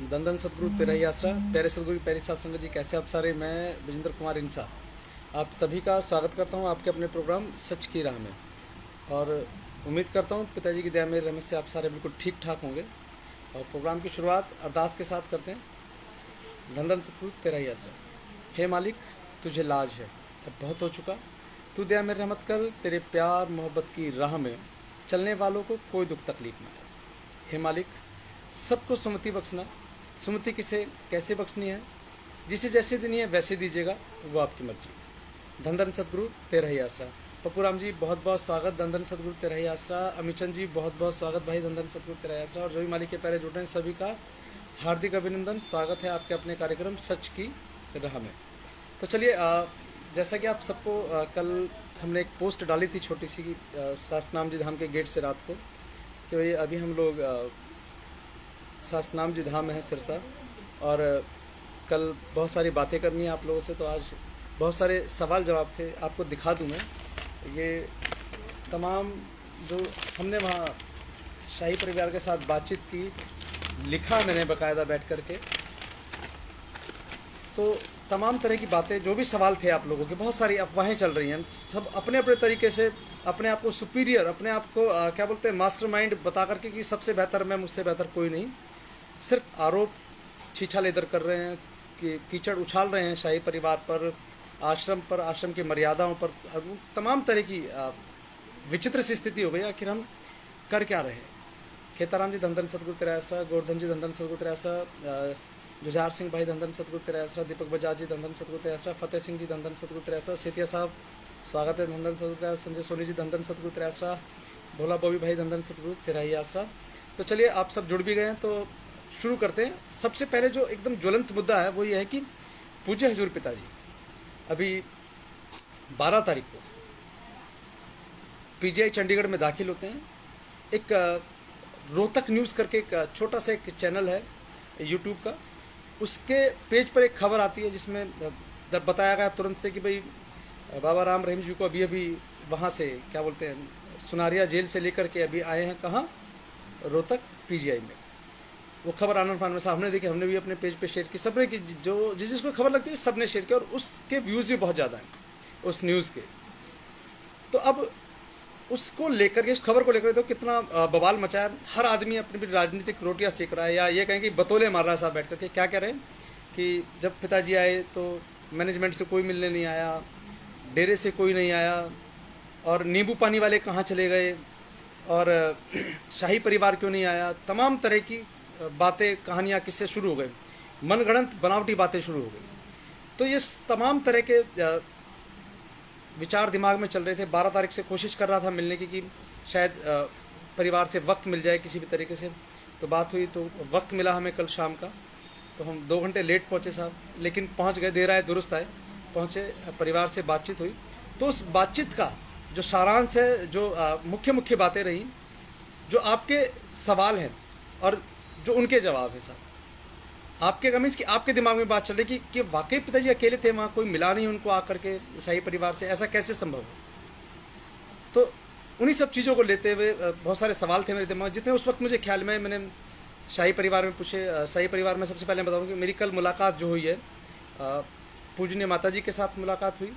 धन सतगुरु तेरा ही आसरा। प्यारे सतगुरु प्यारी सात संगत जी, कैसे आप सारे। मैं विजेंद्र कुमार इंसा आप सभी का स्वागत करता हूं आपके अपने प्रोग्राम सच की राह में। और उम्मीद करता हूं पिताजी की दया मेरी रहमत से आप सारे बिल्कुल ठीक ठाक होंगे। और प्रोग्राम की शुरुआत अरदास के साथ करते हैं। धन सतगुरु तेरा ही आसरा। हे मालिक, तुझे लाज है, अब बहुत हो चुका। तू दया मेरी रहमत कर, तेरे प्यार मोहब्बत की राह में चलने वालों को कोई दुख तकलीफ ना हो। हे मालिक, सबको सुमति बख्शना। सुमति किसे कैसे बख्शनी है, जिसे जैसे देनी है वैसे दीजिएगा, वो आपकी मर्जी। धन सतगुरु तेरा ही आसरा। पप्पू राम जी बहुत बहुत स्वागत। धन सतगुरु तेरा ही आसरा। अमिचंद जी बहुत बहुत स्वागत भाई। धन सतगुरु तेरा ही आसरा। और जो भी मालिक के प्यारे जुटे हैं सभी का हार्दिक अभिनंदन, स्वागत है आपके अपने कार्यक्रम सच की राह में। तो चलिए, जैसा कि आप सबको कल हमने एक पोस्ट डाली थी छोटी सी शास्त्रनाम जी धाम के गेट से रात को, कि भाई अभी हम लोग शास्त्रनाम जी धाम में है सिरसा, और कल बहुत सारी बातें करनी है आप लोगों से। तो आज बहुत सारे सवाल जवाब थे, आपको दिखा दूँ मैं ये तमाम जो हमने वहाँ शाही परिवार के साथ बातचीत की, लिखा मैंने बाकायदा बैठ कर के। तो तमाम तरह की बातें, जो भी सवाल थे आप लोगों के, बहुत सारी अफवाहें चल रही हैं, सब अपने अपने तरीके से अपने आप को सुपीरियर, अपने आप को क्या बोलते हैं, मास्टरमाइंड बता करके कि सबसे बेहतर मैं, मुझसे बेहतर कोई नहीं। सिर्फ आरोप छीछा लेदर कर रहे हैं, कि कीचड़ उछाल रहे हैं शाही परिवार पर, आश्रम की मर्यादाओं पर। तमाम तरह की विचित्र सी स्थिति हो गई। आखिर हम कर क्या रहे हैं। खेताराम जी धन सतगुरु तेरा आसरा। गोवर्धन जी धन सतगुरु तेरा आसरा। जुझार सिंह भाई धन सतगुरु तेरा आसरा। दीपक बजाज जी धन सतगुरु तेरा आसरा। फतेह सिंह जी धन सतगुरु तेरा आसरा। सेतिया साहब स्वागत है धन सतगुरु तेरा। संजय सोनी जी धन सतगुरु तेरा आसरा। भोला बॉबी भाई धन सतगुरु तेरा ही आसरा। तो चलिए, आप सब जुड़ भी गए हैं तो शुरू करते हैं। सबसे पहले जो एकदम ज्वलंत मुद्दा है वो ये है कि पूज्य हजूर पिताजी अभी 12 तारीख को पीजीआई चंडीगढ़ में दाखिल होते हैं। एक रोहतक न्यूज़ करके एक छोटा सा एक चैनल है यूट्यूब का, उसके पेज पर एक खबर आती है जिसमें बताया गया तुरंत से कि भाई बाबा राम रहीम जी को अभी अभी वहाँ से क्या बोलते हैं, सुनारिया जेल से लेकर के अभी आए हैं कहाँ, रोहतक पीजीआई में। वो खबर आनंद फान में साहब ने देखी, हमने भी अपने पेज पे शेयर की, सबने की, जो जिसको खबर लगती है सबने शेयर किया, और उसके व्यूज़ भी बहुत ज़्यादा हैं उस न्यूज़ के। तो अब उसको लेकर के, इस खबर को लेकर तो कितना बवाल मचा है। हर आदमी अपनी भी राजनीतिक रोटियां सेक रहा है, या ये कहें कि बतौले मार रहा है साहब बैठ करके। क्या कह रहे हैं कि जब पिताजी आए तो मैनेजमेंट से कोई मिलने नहीं आया, डेरे से कोई नहीं आया, और नींबू पानी वाले कहाँ चले गए, और शाही परिवार क्यों नहीं आया। तमाम तरह की बातें, कहानियाँ, किस्से शुरू हो गए, मनगढ़ंत बनावटी बातें शुरू हो गई। तो ये तमाम तरह के विचार दिमाग में चल रहे थे। 12 तारीख से कोशिश कर रहा था मिलने की, कि शायद परिवार से वक्त मिल जाए किसी भी तरीके से। तो बात हुई, तो वक्त मिला हमें कल शाम का। तो हम 2 घंटे लेट पहुँचे साहब, लेकिन पहुँच गए, देर आए दुरुस्त आए, पहुँचे, परिवार से बातचीत हुई। तो उस बातचीत का जो सारांश है, जो मुख्य बातें रही, जो आपके सवाल हैं और जो उनके जवाब हैं साहब, आपके कमीज की आपके दिमाग में बात चल रही कि वाकई पिताजी अकेले थे वहाँ, कोई मिला नहीं उनको आकर के शाही परिवार से, ऐसा कैसे संभव है। तो उन्हीं सब चीज़ों को लेते हुए बहुत सारे सवाल थे मेरे दिमाग में, जितने उस वक्त मुझे ख्याल में, मैंने शाही परिवार में पूछे। शाही परिवार में सबसे पहले बताऊँ कि मेरी कल मुलाकात जो हुई है, पूजनीय माता जी के साथ मुलाकात हुई,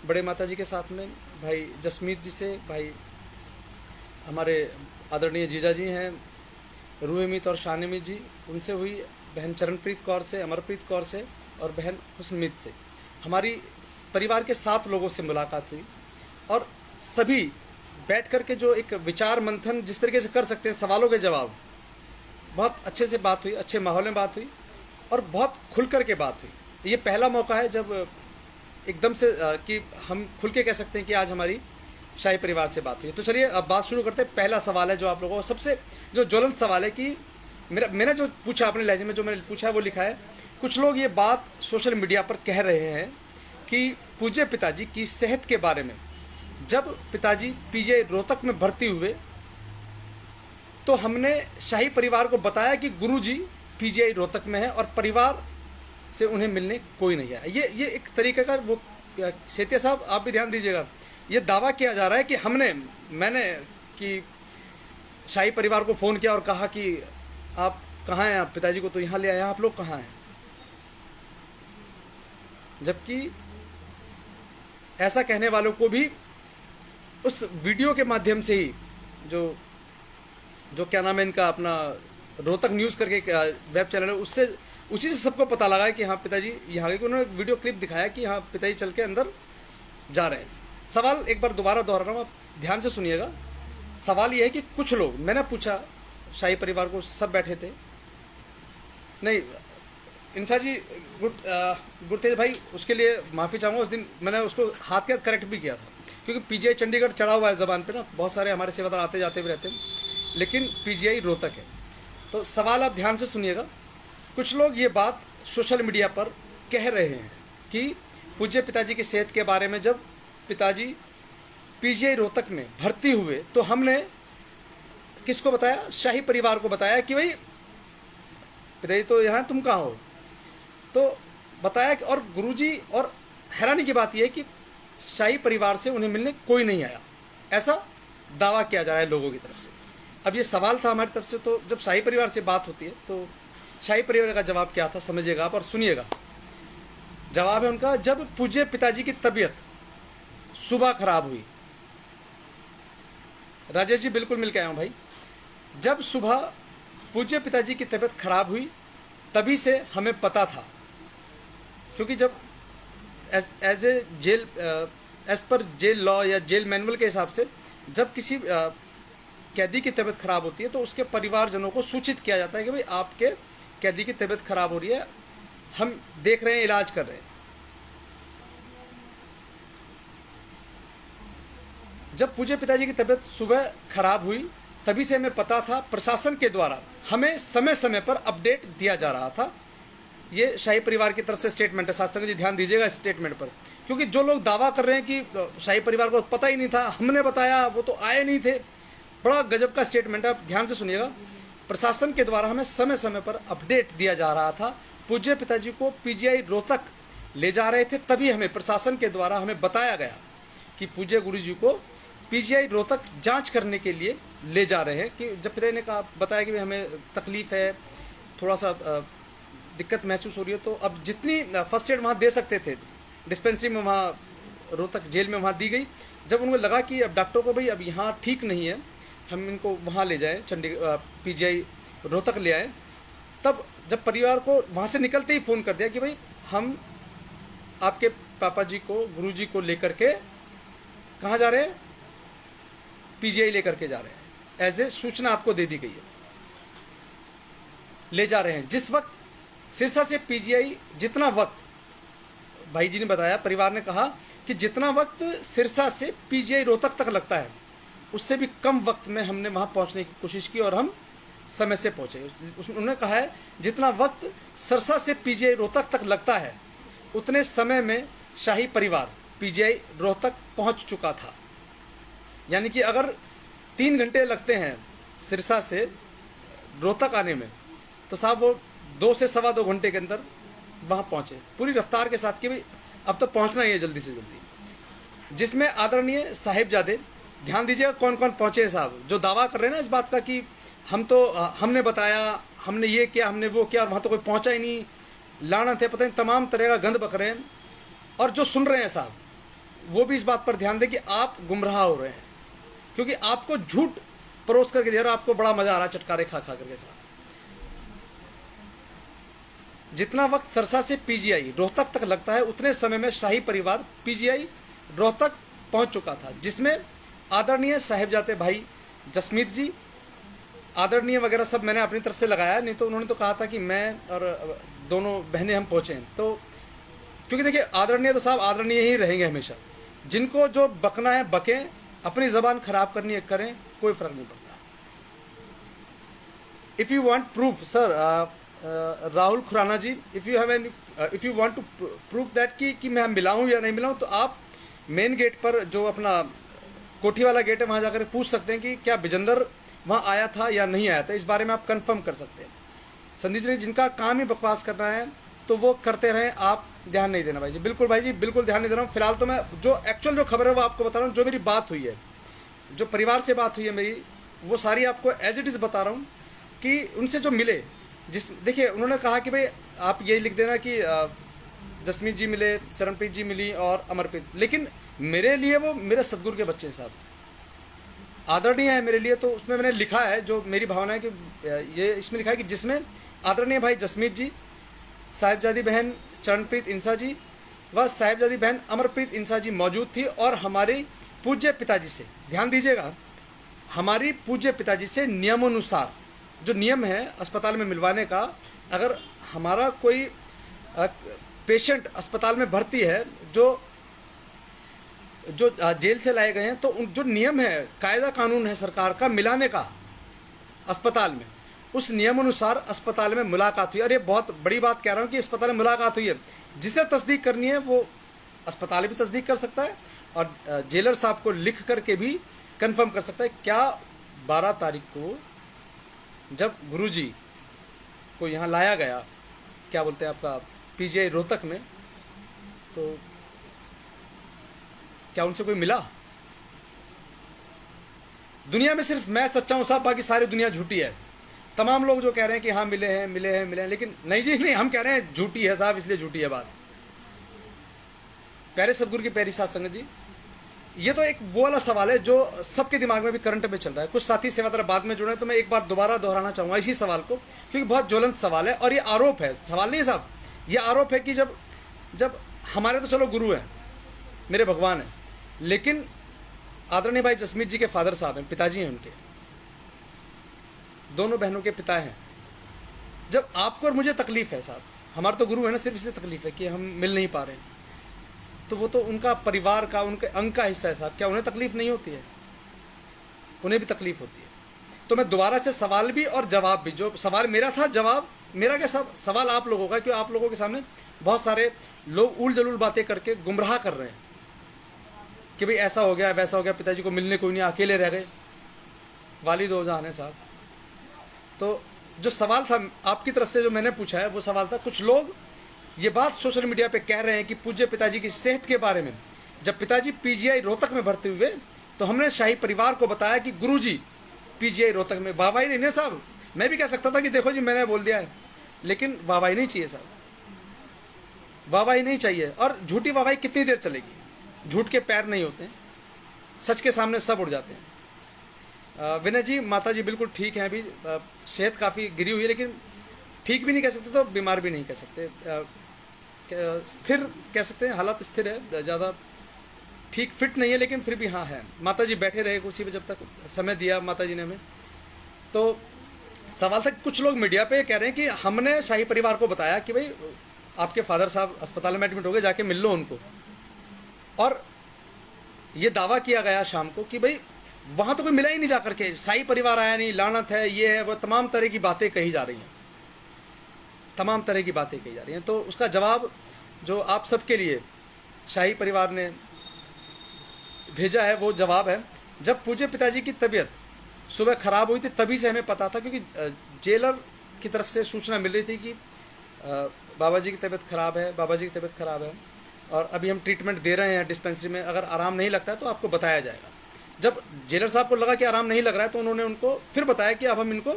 बड़े माता जी के साथ में, भाई जसमीत जी से, भाई हमारे आदरणीय जीजा जी हैं रूहमीत और शानिमीत जी, उनसे हुई, बहन चरणप्रीत कौर से, अमरप्रीत कौर से, और बहन हुस्नमीत से। हमारी परिवार के 7 लोगों से मुलाकात हुई, और सभी बैठ कर के जो एक विचार मंथन जिस तरीके से कर सकते हैं, सवालों के जवाब, बहुत अच्छे से बात हुई, अच्छे माहौल में बात हुई, और बहुत खुल कर के बात हुई। ये पहला मौका है जब एकदम से कि हम खुल के कह सकते हैं कि आज हमारी शाही परिवार से बात हुई। तो चलिए अब बात शुरू करते हैं। पहला सवाल है जो आप लोगों को, सबसे जो ज्वलंत सवाल है, कि मैंने जो पूछा अपने लहजे में, जो मैंने पूछा है वो लिखा है। कुछ लोग ये बात सोशल मीडिया पर कह रहे हैं कि पूज्य पिताजी की सेहत के बारे में, जब पिताजी पीजीआई रोहतक में भर्ती हुए तो हमने शाही परिवार को बताया कि गुरुजी पीजीआई रोहतक में है, और परिवार से उन्हें मिलने कोई नहीं आया। ये एक तरीके का, वो सेतिया साहब आप भी ध्यान दीजिएगा, ये दावा किया जा रहा है कि मैंने कि शाही परिवार को फ़ोन किया और कहा कि आप कहाँ हैं आप, पिताजी को तो यहाँ ले आए हैं, आप लोग कहाँ हैं। जबकि ऐसा कहने वालों को भी उस वीडियो के माध्यम से ही जो जो क्या नाम है इनका, अपना रोहतक न्यूज़ करके वेब चैनल है, उससे उसी से सबको पता लगा है कि हाँ पिताजी यहाँ के, उन्होंने वीडियो क्लिप दिखाया कि हाँ पिताजी चल के अंदर जा रहे हैं। सवाल एक बार दोबारा दोहरा रहा हूँ, आप ध्यान से सुनिएगा। सवाल ये है कि कुछ लोग, मैंने पूछा शाही परिवार को, सब बैठे थे, नहीं इंसार जी गुरतेज भाई, उसके लिए माफ़ी चाहूँगा। उस दिन मैंने उसको हाथ के हाथ करेक्ट भी किया था, क्योंकि पीजीआई चंडीगढ़ चढ़ा हुआ है ज़बान पे ना, बहुत सारे हमारे सेवादार आते जाते भी रहते हैं, लेकिन पीजीआई रोहतक है। तो सवाल आप ध्यान से सुनिएगा। कुछ लोग ये बात सोशल मीडिया पर कह रहे हैं कि पूज्य पिताजी की सेहत के बारे में, जब पिताजी पीजीआई रोहतक में भर्ती हुए तो हमने किसको बताया, शाही परिवार को बताया कि भाई पिताजी तो यहाँ, तुम कहाँ हो, तो बताया कि, और गुरुजी, और हैरानी की बात यह है कि शाही परिवार से उन्हें मिलने कोई नहीं आया, ऐसा दावा किया जा रहा है लोगों की तरफ से। अब ये सवाल था हमारी तरफ से, तो जब शाही परिवार से बात होती है तो शाही परिवार का जवाब क्या था समझिएगा आप और सुनिएगा। जवाब है उनका, जब पूज्य पिताजी की तबीयत सुबह खराब हुई, राजेश जी बिल्कुल मिल के आया हूँ भाई, जब सुबह पूज्य पिताजी की तबीयत खराब हुई तभी से हमें पता था, क्योंकि जब as a jail, as per jail law या जेल मैनुअल के हिसाब से, जब किसी कैदी की तबीयत खराब होती है तो उसके परिवारजनों को सूचित किया जाता है कि भाई आपके कैदी की तबीयत खराब हो रही है, हम देख रहे हैं, इलाज कर रहे हैं। जब पूज्य पिताजी की तबीयत सुबह खराब हुई तभी से हमें पता था, प्रशासन के द्वारा हमें समय समय पर अपडेट दिया जा रहा था। ये शाही परिवार की तरफ से स्टेटमेंट है, साथ जी ध्यान दीजिएगा इस स्टेटमेंट पर, क्योंकि जो लोग दावा कर रहे हैं कि शाही परिवार को पता ही नहीं था, हमने बताया, वो तो आए नहीं थे, बड़ा गजब का स्टेटमेंट है, आप ध्यान से सुनिएगा। प्रशासन के द्वारा हमें समय समय पर अपडेट दिया जा रहा था, पूज्य पिताजी को पीजीआई रोहतक ले जा रहे थे, तभी हमें प्रशासन के द्वारा हमें बताया गया कि पूज्य गुरुजी को पीजीआई रोहतक जांच करने के लिए ले जा रहे हैं। कि जब पिताजी ने कहा, बताया कि हमें तकलीफ़ है, थोड़ा सा दिक्कत महसूस हो रही है, तो अब जितनी फर्स्ट एड वहाँ दे सकते थे डिस्पेंसरी में, वहाँ रोहतक जेल में वहाँ दी गई। जब उनको लगा कि अब डॉक्टर को भाई अब यहाँ ठीक नहीं है, हम इनको वहाँ ले जाएं, चंडीगढ़ पीजीआई रोहतक ले आए, तब जब परिवार को वहाँ से निकलते ही फ़ोन कर दिया कि भाई हम आपके पापा जी को, गुरुजी को लेकर के कहाँ जा रहे हैं, पीजीआई लेकर के जा रहे हैं, एज ए सूचना आपको दे दी गई है, ले जा रहे हैं। जिस वक्त सिरसा से पीजीआई, जितना वक्त भाई जी ने बताया, परिवार ने कहा कि जितना वक्त सिरसा से पीजीआई रोहतक तक लगता है, उससे भी कम वक्त में हमने वहाँ पहुँचने की कोशिश की और हम समय से पहुँचे। उन्होंने कहा है जितना वक्त सिरसा से पीजीआई रोहतक तक लगता है, उतने समय में शाही परिवार पीजीआई रोहतक पहुँच चुका था। यानी कि अगर 3 घंटे लगते हैं सिरसा से रोहतक आने में, तो साहब वो 2 से सवा 2 घंटे के अंदर वहाँ पहुँचे, पूरी रफ्तार के साथ कि भाई अब तो पहुँचना ही है जल्दी से जल्दी। जिसमें आदरणीय साहिबजादे, ध्यान दीजिएगा कौन कौन पहुँचे साहब, जो दावा कर रहे हैं ना इस बात का कि हम तो हमने बताया, हमने ये किया, हमने वो किया, और वहाँ तो कोई पहुँचा ही नहीं, लानत है, पता नहीं तमाम तरह का गंद बक रहे हैं। और जो सुन रहे हैं साहब, वो भी इस बात पर ध्यान दें कि आप गुमराह हो रहे हैं, क्योंकि आपको झूठ परोस करके दे रहा, आपको बड़ा मजा आ रहा है चटकारे खा खा करके साहब। जितना वक्त सिरसा से पीजीआई रोहतक तक लगता है, उतने समय में शाही परिवार पीजीआई रोहतक पहुंच चुका था, जिसमें आदरणीय साहिबजादे भाई जसमीत जी, आदरणीय वगैरह सब मैंने अपनी तरफ से लगाया, नहीं तो उन्होंने तो कहा था कि मैं और दोनों बहनें हम पहुँचे। तो क्योंकि देखिए आदरणीय तो साहब आदरणीय ही रहेंगे हमेशा, जिनको जो बकना है बकें, अपनी ज़बान खराब करनी है करें, कोई फ़र्क नहीं पड़ता। If you want proof sir, Rahul Khurana ji, if you want to proof that कि मैं मिला हूँ या नहीं मिला हूँ, तो आप मेन गेट पर जो अपना कोठी वाला गेट है वहाँ जाकर पूछ सकते हैं कि क्या विजेंदर वहाँ आया था या नहीं आया था। इस बारे में आप कंफर्म कर सकते हैं। संदीप जी, जिनका काम ही बकवास करना है तो वो करते रहें, आप ध्यान नहीं देना भाई जी। बिल्कुल भाई जी, बिल्कुल ध्यान नहीं दे रहा हूँ। फिलहाल तो मैं जो एक्चुअल जो खबर है वो आपको बता रहा हूँ, जो मेरी बात हुई है, जो परिवार से बात हुई है मेरी, वो सारी आपको एज इट इज़ बता रहा हूँ कि उनसे जो मिले देखिए उन्होंने कहा कि भाई आप ये लिख देना कि जसमीत जी मिले, चरणप्रीत जी मिली और अमरप्रीत, लेकिन मेरे लिए वो मेरे सदगुरु के बच्चे हैं साहब, आदरणीय है मेरे लिए। तो उसमें मैंने लिखा है, जो मेरी भावना है कि ये इसमें लिखा है कि जिसमें आदरणीय भाई जसमीत जी, साहिबजादी बहन चरणप्रीत इंसा जी व साहिबजादी बहन अमरप्रीत इंसा जी मौजूद थी, और हमारे पूज्य पिताजी से, ध्यान दीजिएगा, हमारी पूज्य पिताजी से नियमानुसार, जो नियम है अस्पताल में मिलवाने का, अगर हमारा कोई पेशेंट अस्पताल में भर्ती है जो जेल से लाए गए हैं, तो जो नियम है, कायदा कानून है सरकार का मिलाने का अस्पताल में, उस नियम अनुसार अस्पताल में मुलाकात हुई। और ये बहुत बड़ी बात कह रहा हूँ कि अस्पताल में मुलाकात हुई है। जिसे तस्दीक करनी है वो अस्पताल भी तस्दीक कर सकता है और जेलर साहब को लिख करके भी कंफर्म कर सकता है। क्या 12 तारीख को जब गुरुजी को यहाँ लाया गया, क्या बोलते हैं आपका, पीजीआई रोहतक में, तो क्या उनसे कोई मिला? दुनिया में सिर्फ मैं सच्चा हूं साहब, बाकी सारी दुनिया झूठी है। तमाम लोग जो कह रहे हैं कि हाँ मिले हैं मिले हैं मिले हैं, लेकिन नहीं जी नहीं, हम कह रहे हैं झूठी है साहब, इसलिए झूठी है बात। प्यारे सदगुरु की प्यारी साथ संगत जी, ये तो एक वो वाला सवाल है जो सबके दिमाग में भी करंट में चल रहा है। कुछ साथी सेवादार बाद में जुड़े, तो मैं एक बार दोबारा दोहराना चाहूंगा इसी सवाल को, क्योंकि बहुत ज्वलंत सवाल है। और ये आरोप है, सवाल नहीं है साहब, ये आरोप है कि जब हमारे तो चलो गुरु हैं, मेरे भगवान हैं, लेकिन आदरणीय भाई जसमीत जी के फादर साहब हैं, पिताजी हैं उनके, दोनों बहनों के पिता हैं। जब आपको और मुझे तकलीफ है साहब, हमारे तो गुरु है ना, सिर्फ इसलिए तकलीफ है कि हम मिल नहीं पा रहे हैं, तो वो तो उनका परिवार का, उनके अंग का हिस्सा है साहब। क्या उन्हें तकलीफ नहीं होती है? उन्हें भी तकलीफ होती है। तो मैं दोबारा से सवाल भी और जवाब भी, जो सवाल मेरा था, जवाब मेरा क्या, सब सवाल आप लोगों का, क्यों आप लोगों के सामने बहुत सारे लोग उल जलूल बातें करके गुमराह कर रहे हैं कि भाई ऐसा हो गया वैसा हो गया, पिताजी को मिलने कोई नहीं, अकेले रह गए, वालिद हो जाने साहब। तो जो सवाल था आपकी तरफ से जो मैंने पूछा है, वो सवाल था, कुछ लोग ये बात सोशल मीडिया पे कह रहे हैं कि पूज्य पिताजी की सेहत के बारे में, जब पिताजी पीजीआई रोहतक में भर्ती हुए तो हमने शाही परिवार को बताया कि गुरुजी पीजीआई रोहतक में। वाहवाही नहीं है साहब, मैं भी कह सकता था कि देखो जी मैंने बोल दिया है, लेकिन वाहवाही नहीं चाहिए साहब, वाहवाही नहीं चाहिए। और झूठी वाहवाही कितनी देर चलेगी? झूठ के पैर नहीं होते, सच के सामने सब उड़ जाते हैं। विनय जी, माता जी बिल्कुल ठीक हैं, अभी सेहत काफ़ी गिरी हुई है, लेकिन ठीक भी नहीं कह सकते तो बीमार भी नहीं कह सकते, स्थिर कह सकते हैं, हालात स्थिर है, ज़्यादा ठीक फिट नहीं है, लेकिन फिर भी हाँ है। माता जी बैठे रहे कुर्सी पे जब तक समय दिया माता जी ने हमें। तो सवाल था, कुछ लोग मीडिया पे कह रहे हैं कि हमने शाही परिवार को बताया कि भाई आपके फादर साहब अस्पताल में एडमिट हो गए, जाके मिल लो उनको, और ये दावा किया गया शाम को कि भाई वहाँ तो कोई मिला ही नहीं, जाकर के शाही परिवार आया नहीं, लानत है, ये है वो, तमाम तरह की बातें कही जा रही हैं, तमाम तरह की बातें कही जा रही हैं। तो उसका जवाब जो आप सबके लिए शाही परिवार ने भेजा है, वो जवाब है, जब पूज्य पिताजी की तबीयत सुबह ख़राब हुई थी तभी से हमें पता था, क्योंकि जेलर की तरफ से सूचना मिल रही थी कि बाबा जी की तबीयत ख़राब है, बाबा जी की तबीयत ख़राब है, और अभी हम ट्रीटमेंट दे रहे हैं डिस्पेंसरी में, अगर आराम नहीं लगता है तो आपको बताया जाएगा। जब जेलर साहब को लगा कि आराम नहीं लग रहा है, तो उन्होंने उनको फिर बताया कि अब हम इनको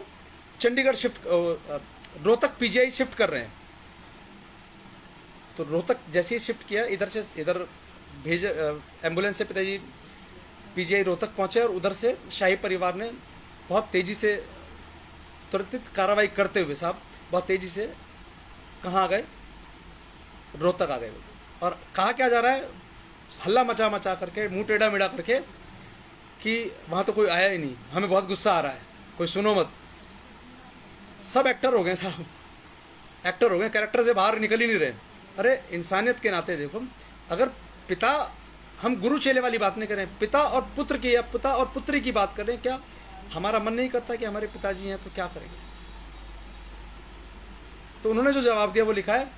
Chandigarh shift, Rohtak PGI shift कर रहे हैं। तो रोहतक जैसे ही शिफ्ट किया, इधर भेज एम्बुलेंस से पिताजी पीजीआई रोहतक पहुंचे, और उधर से शाही परिवार ने बहुत तेज़ी से त्वरित कार्रवाई करते हुए साहब बहुत तेज़ी से कहाँ आ गए, रोहतक आ गए। और कहा क्या जा रहा है, हल्ला मचा मचा करके, मुंह टेढ़ा मेढ़ा करके कि वहाँ तो कोई आया ही नहीं, हमें बहुत गुस्सा आ रहा है, कोई सुनो मत। सब एक्टर हो गए साहब, एक्टर हो गए, कैरेक्टर से बाहर निकल ही नहीं रहे। अरे इंसानियत के नाते देखो, अगर पिता, हम गुरु चेले वाली बात नहीं कर रहे हैं, पिता और पुत्र की या पिता और पुत्री की बात कर रहे हैं, क्या हमारा मन नहीं करता कि हमारे पिताजी हैं तो क्या करेंगे? तो उन्होंने जो जवाब दिया वो लिखा है,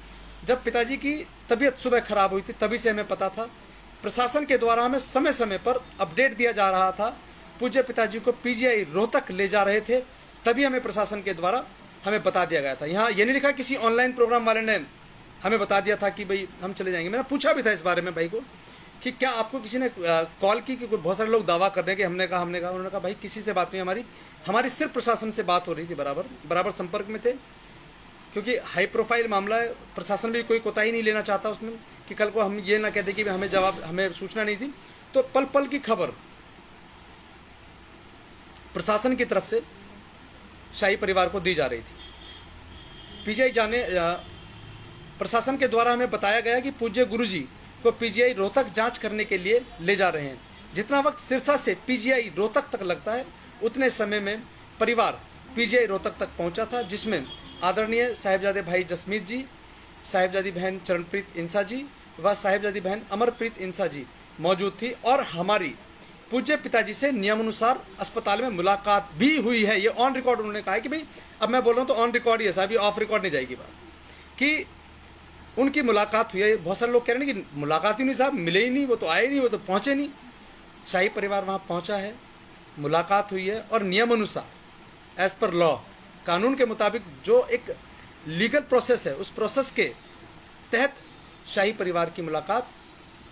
जब पिताजी की तबीयत सुबह खराब हुई थी तभी से हमें पता था, प्रशासन के द्वारा हमें समय समय पर अपडेट दिया जा रहा था, पूज्य पिताजी को पीजीआई रोहतक ले जा रहे थे, तभी हमें प्रशासन के द्वारा हमें बता दिया गया था। यहाँ ये नहीं लिखा किसी ऑनलाइन प्रोग्राम वाले ने हमें बता दिया था कि भाई हम चले जाएंगे। मैंने पूछा भी था इस बारे में भाई को कि क्या आपको किसी ने कॉल की, कि बहुत सारे लोग दावा कर रहे हैं कि हमने कहा। उन्होंने कहा भाई किसी से बात नहीं, हमारी सिर्फ प्रशासन से बात हो रही थी, बराबर संपर्क में थे, क्योंकि हाई प्रोफाइल मामला है, प्रशासन भी कोई कोताही नहीं लेना चाहता उसमें कि कल को हम ये ना कहते कि हमें सूचना नहीं थी। तो पल पल की खबर प्रशासन की तरफ से शाही परिवार को दी जा रही थी। पीजीआई प्रशासन के द्वारा हमें बताया गया कि पूज्य गुरुजी को पीजीआई रोहतक जांच करने के लिए ले जा रहे हैं। जितना वक्त सिरसा से पीजीआई रोहतक तक लगता है, उतने समय में परिवार पीजीआई रोहतक तक पहुंचा था, जिसमें आदरणीय साहिबजादे भाई जसमीत जी, साहिबजादी बहन चरणप्रीत इंसा जी व साहिबजादी बहन अमरप्रीत इंसा जी मौजूद थी। और हमारी पूज्य पिताजी से नियमानुसार अस्पताल में मुलाकात भी हुई है। ये ऑन रिकॉर्ड उन्होंने कहा है कि भाई, अब मैं बोल रहा हूँ तो ऑन रिकॉर्ड ही है साहब, ये ऑफ रिकॉर्ड नहीं जाएगी बात, कि उनकी मुलाकात हुई है। बहुत सारे लोग कह रहे हैं कि मुलाकात ही नहीं साहब, मिले ही नहीं, वो तो आए नहीं, वो तो पहुँचे नहीं। शाही परिवार वहाँ पहुँचा है, मुलाकात हुई है, और नियमानुसार एज पर लॉ, कानून के मुताबिक जो एक लीगल प्रोसेस है, उस प्रोसेस के तहत शाही परिवार की मुलाकात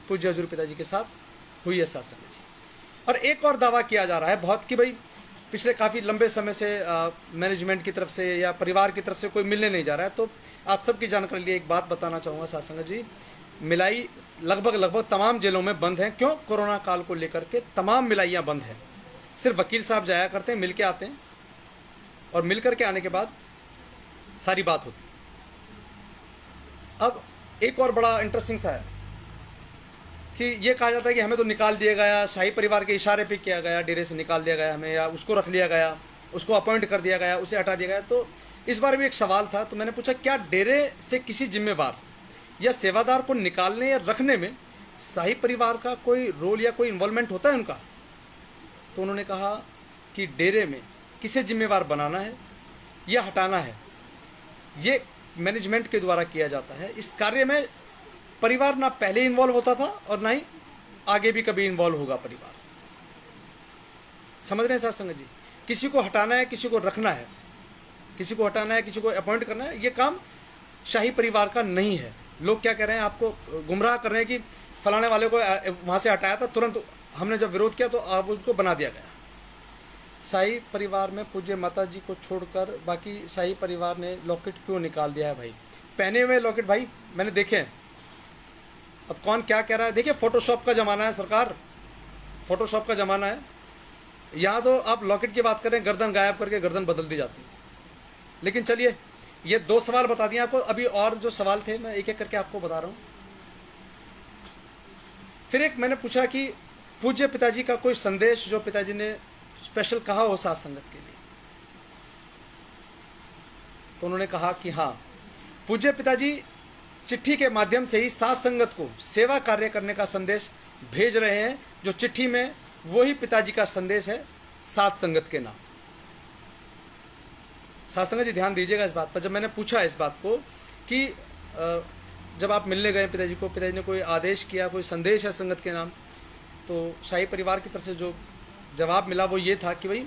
पूज्य हजूर पिताजी के साथ हुई है शासन जी। और एक और दावा किया जा रहा है बहुत कि भाई पिछले काफ़ी लंबे समय से मैनेजमेंट की तरफ से या परिवार की तरफ से कोई मिलने नहीं जा रहा है। तो आप सबकी जानकारी लिए एक बात बताना चाहूँगा शासन जी, मिलाई लगभग तमाम जेलों में बंद है। क्यों? कोरोना काल को लेकर के तमाम मिलाइयाँ बंद हैं। सिर्फ वकील साहब जाया करते हैं, मिल के आते हैं, और मिल करके आने के बाद सारी बात होती है। अब एक और बड़ा इंटरेस्टिंग सा है कि ये कहा जाता है कि हमें तो निकाल दिया गया, शाही परिवार के इशारे पे किया गया, डेरे से निकाल दिया गया हमें, या उसको रख लिया गया, उसको अपॉइंट कर दिया गया, उसे हटा दिया गया। तो इस बार भी एक सवाल था, तो मैंने पूछा क्या डेरे से किसी जिम्मेवार या सेवादार को निकालने या रखने में शाही परिवार का कोई रोल या कोई इन्वॉल्वमेंट होता है उनका? तो उन्होंने कहा कि डेरे में किसे जिम्मेवार बनाना है या हटाना है, ये मैनेजमेंट के द्वारा किया जाता है। इस कार्य में परिवार ना पहले इन्वॉल्व होता था और ना ही आगे भी कभी इन्वॉल्व होगा परिवार। समझ रहे हैं साथ संगत जी? किसी को हटाना है, किसी को रखना है, किसी को हटाना है, किसी को अपॉइंट करना है, ये काम शाही परिवार का नहीं है। लोग क्या कह रहे हैं, आपको गुमराह कर रहे हैं कि फलाने वाले को वहाँ से हटाया था, तुरंत हमने जब विरोध किया तो अब उसको बना दिया गया। शाही परिवार में पूज्य माता जी को छोड़कर बाकी शाही परिवार ने लॉकेट क्यों निकाल दिया है भाई? पहने हुए लॉकेट भाई मैंने देखे हैं। अब कौन क्या कह रहा है, देखिए फोटोशॉप का ज़माना है सरकार, फोटोशॉप का ज़माना है। यहाँ तो आप लॉकेट की बात करें, गर्दन गायब करके गर्दन बदल दी जाती है। लेकिन चलिए, ये 2 सवाल बता दिए आपको, अभी और जो सवाल थे मैं एक एक करके आपको बता रहा हूँ। फिर एक मैंने पूछा कि पूज्य पिताजी का कोई संदेश जो पिताजी ने स्पेशल कहा हो साथ संगत के लिए, तो उन्होंने कहा कि हाँ, पूज्य पिताजी चिट्ठी के माध्यम से ही साथ संगत को सेवा कार्य करने का संदेश भेज रहे हैं। जो चिट्ठी में वही पिताजी का संदेश है साथ संगत के नाम। साथ संगत जी ध्यान दीजिएगा इस बात पर। जब मैंने पूछा इस बात को कि जब आप मिलने गए पिताजी को, पिताजी ने कोई आदेश किया, कोई संदेश है संगत के नाम, तो शाही परिवार की तरफ से जो जवाब मिला वो ये था कि भाई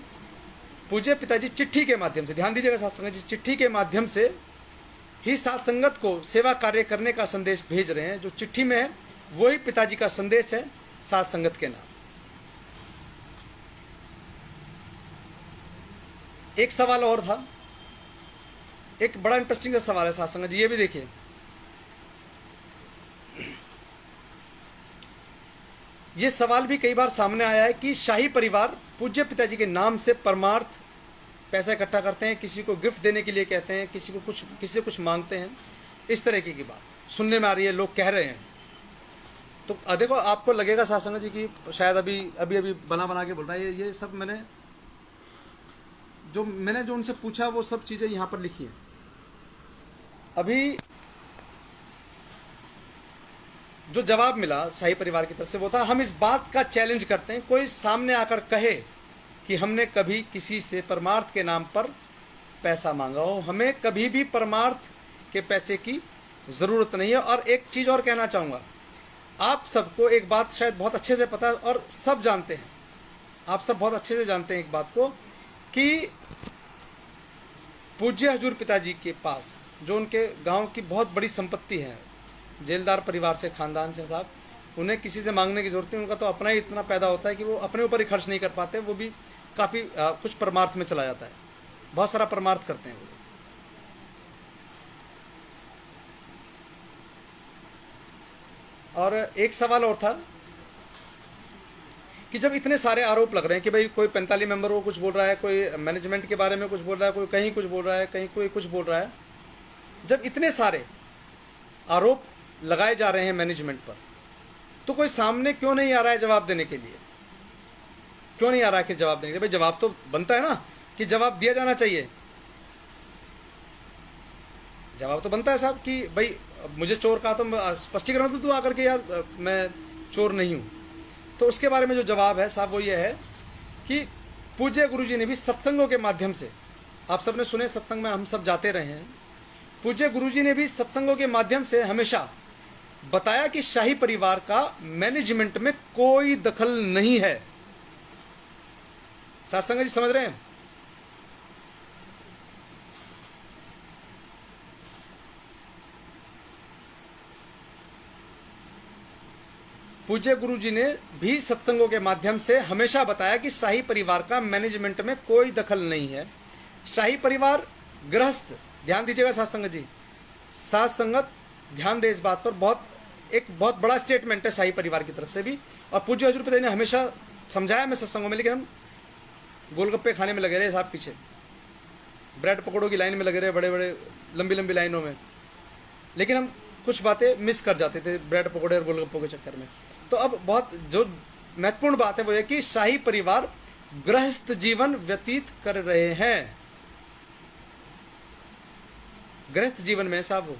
पूज्य पिताजी चिट्ठी के माध्यम से, ध्यान दीजिएगा साथ संगत जी, चिट्ठी के माध्यम से ही साथ संगत को सेवा कार्य करने का संदेश भेज रहे हैं। जो चिट्ठी में है वही पिताजी का संदेश है साथ संगत के नाम। एक सवाल और था, एक बड़ा इंटरेस्टिंग सवाल है साथ संगत जी, ये भी देखिए। ये सवाल भी कई बार सामने आया है कि शाही परिवार पूज्य पिताजी के नाम से परमार्थ पैसा इकट्ठा करते हैं, किसी को गिफ्ट देने के लिए कहते हैं, किसी से कुछ मांगते हैं, इस तरह की बात सुनने में आ रही है, लोग कह रहे हैं। तो देखो, आपको लगेगा साथ संगत जी कि शायद अभी बना के बोल रहा है। ये सब मैंने जो उनसे पूछा वो सब चीज़ें यहाँ पर लिखी हैं। अभी जो जवाब मिला शाही परिवार की तरफ से वो था, हम इस बात का चैलेंज करते हैं कोई सामने आकर कहे कि हमने कभी किसी से परमार्थ के नाम पर पैसा मांगा हो। हमें कभी भी परमार्थ के पैसे की ज़रूरत नहीं है। और एक चीज़ और कहना चाहूँगा, आप सबको एक बात शायद बहुत अच्छे से पता है और सब जानते हैं, आप सब बहुत अच्छे से जानते हैं एक बात को कि पूज्य हजूर पिताजी के पास जो उनके गांव की बहुत बड़ी संपत्ति है, जेलदार परिवार से, ख़ानदान से साहब, उन्हें किसी से मांगने की ज़रूरत नहीं। उनका तो अपना ही इतना पैदा होता है कि वो अपने ऊपर ही खर्च नहीं कर पाते, वो भी काफ़ी कुछ परमार्थ में चला जाता है, बहुत सारा परमार्थ करते हैं वो। और एक सवाल और था कि जब इतने सारे आरोप लग रहे हैं कि भाई कोई 45 मेंबर को कुछ बोल रहा है, कोई मैनेजमेंट के बारे में कुछ बोल रहा है, कोई कहीं कुछ बोल रहा है, कहीं कोई कुछ बोल रहा है, जब इतने सारे आरोप लगाए जा रहे हैं मैनेजमेंट पर, तो कोई सामने क्यों नहीं आ रहा है जवाब देने के लिए? क्यों नहीं आ रहा है कि जवाब देने के लिए? भाई जवाब तो बनता है ना कि जवाब दिया जाना चाहिए। जवाब तो बनता है साहब कि भाई मुझे चोर कहा तो स्पष्टीकरण तो तू आकर के यार मैं चोर नहीं हूँ। तो उसके बारे में जो जवाब है साहब वो ये है कि पूज्य गुरुजी ने भी सत्संगों के माध्यम से, आप सबने सुने सत्संग में हम सब जाते रहे हैं, पूज्य गुरुजी ने भी सत्संगों के माध्यम से हमेशा बताया कि शाही परिवार का मैनेजमेंट में कोई दखल नहीं है। सत्संग जी समझ रहे हैं? पूज्य गुरुजी ने भी सत्संगों के माध्यम से हमेशा बताया कि शाही परिवार का मैनेजमेंट में कोई दखल नहीं है। शाही परिवार गृहस्थ, ध्यान दीजिएगा सत्संग जी, साथ संगत ध्यान दे इस बात पर, एक बहुत बड़ा स्टेटमेंट है शाही परिवार की तरफ से भी। और पूज्य हजूर पिताजी ने हमेशा समझाया मैं सत्संगों में, लेकिन हम गोलगप्पे खाने में लगे रहे साहब, पीछे ब्रेड पकौड़ों की लाइन में लगे रहे, बड़े बड़े लंबी लंबी लाइनों में, लेकिन हम कुछ बातें मिस कर जाते थे ब्रेड पकौड़े और गोलगप्पों के चक्कर में। तो अब बहुत जो महत्वपूर्ण बात है वो है कि शाही परिवार गृहस्थ जीवन व्यतीत कर रहे हैं। गृहस्थ जीवन में साहब वो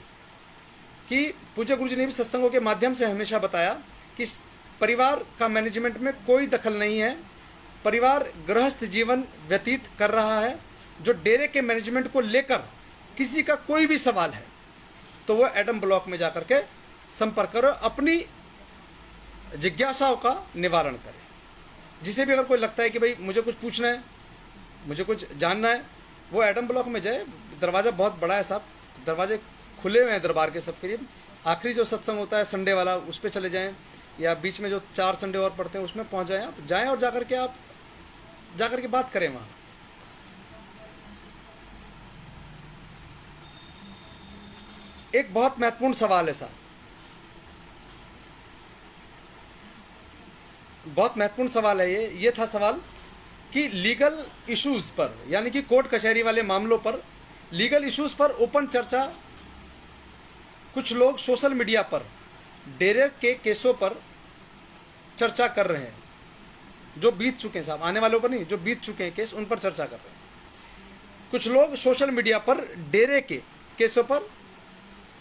कि पूज्य गुरुजी ने भी सत्संगों के माध्यम से हमेशा बताया कि परिवार का मैनेजमेंट में कोई दखल नहीं है, परिवार गृहस्थ जीवन व्यतीत कर रहा है। जो डेरे के मैनेजमेंट को लेकर किसी का कोई भी सवाल है तो वो एडम ब्लॉक में जाकर के संपर्क करो, अपनी जिज्ञासाओं का निवारण करें। जिसे भी अगर कोई लगता है कि भाई मुझे कुछ पूछना है, मुझे कुछ जानना है, वो एडम ब्लॉक में जाए। दरवाज़ा बहुत बड़ा है साहब, दरवाजे खुले हुए हैं दरबार के सबके लिए। आखिरी जो सत्संग होता है संडे वाला, उस पर चले जाएं, या बीच में जो 4 संडे और पड़ते हैं उसमें पहुंच जाएं। आप जाएं और जाकर के बात करें वहाँ। एक बहुत महत्वपूर्ण सवाल है साहब, बहुत महत्वपूर्ण सवाल है ये था सवाल कि लीगल इश्यूज पर, यानी कि कोर्ट कचहरी वाले मामलों पर, लीगल इश्यूज पर ओपन चर्चा कुछ लोग सोशल मीडिया पर डेरे के केसों पर चर्चा कर रहे हैं, जो बीत चुके हैं साहब, आने वालों पर नहीं, जो बीत चुके हैं केस उन पर चर्चा कर रहे हैं। कुछ लोग सोशल मीडिया पर डेरे के केसों पर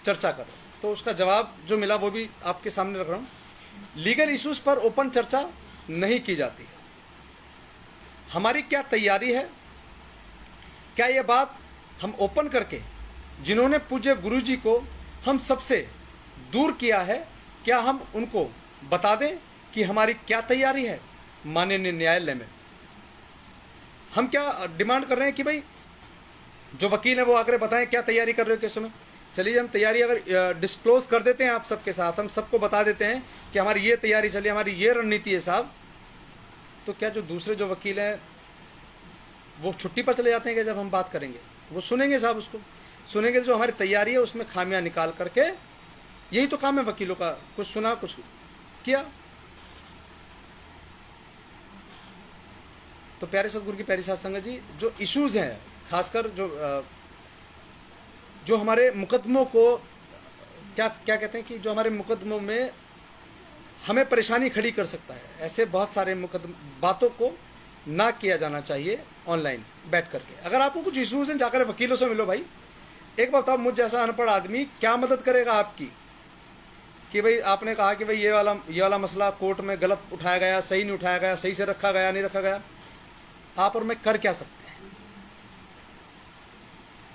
चर्चा कर रहे हैं। तो उसका जवाब जो मिला वो भी आपके सामने रख रहा हूँ। लीगल इश्यूज पर ओपन चर्चा नहीं की जाती है। हमारी क्या तैयारी है? क्या ये बात हम ओपन करके, जिन्होंने पूज्य गुरुजी को हम सबसे दूर किया है, क्या हम उनको बता दें कि हमारी क्या तैयारी है माननीय न्यायालय में? हम क्या डिमांड कर रहे हैं कि भाई जो वकील है वो आकर बताएं क्या तैयारी कर रहे हो केसों में? चलिए हम तैयारी अगर डिस्क्लोज कर देते हैं आप सबके साथ, हम सबको बता देते हैं कि हमारी ये तैयारी चलिए, हमारी ये रणनीति है साहब, तो क्या जो दूसरे जो वकील हैं वो छुट्टी पर चले जाते हैं कि जब हम बात करेंगे वो सुनेंगे साहब, उसको सुनेंगे, जो हमारी तैयारी है उसमें खामियां निकाल करके, यही तो काम है वकीलों का, कुछ सुना कुछ किया। तो प्यारे सतगुरु की प्यारी साध संगत जी, जो इश्यूज हैं, खासकर जो हमारे मुकदमों को क्या कहते हैं कि जो हमारे मुकदमों में हमें परेशानी खड़ी कर सकता है, ऐसे बहुत सारे बातों को ना किया जाना चाहिए ऑनलाइन बैठ करके। अगर आपको कुछ इश्यूज हैं जाकर वकीलों से मिलो भाई। एक बात बताओ, मुझ जैसा अनपढ़ आदमी क्या मदद करेगा आपकी कि भाई आपने कहा कि भाई ये वाला मसला कोर्ट में गलत उठाया गया, सही नहीं उठाया गया, सही से रखा गया नहीं रखा गया, आप और मैं कर क्या सकते हैं?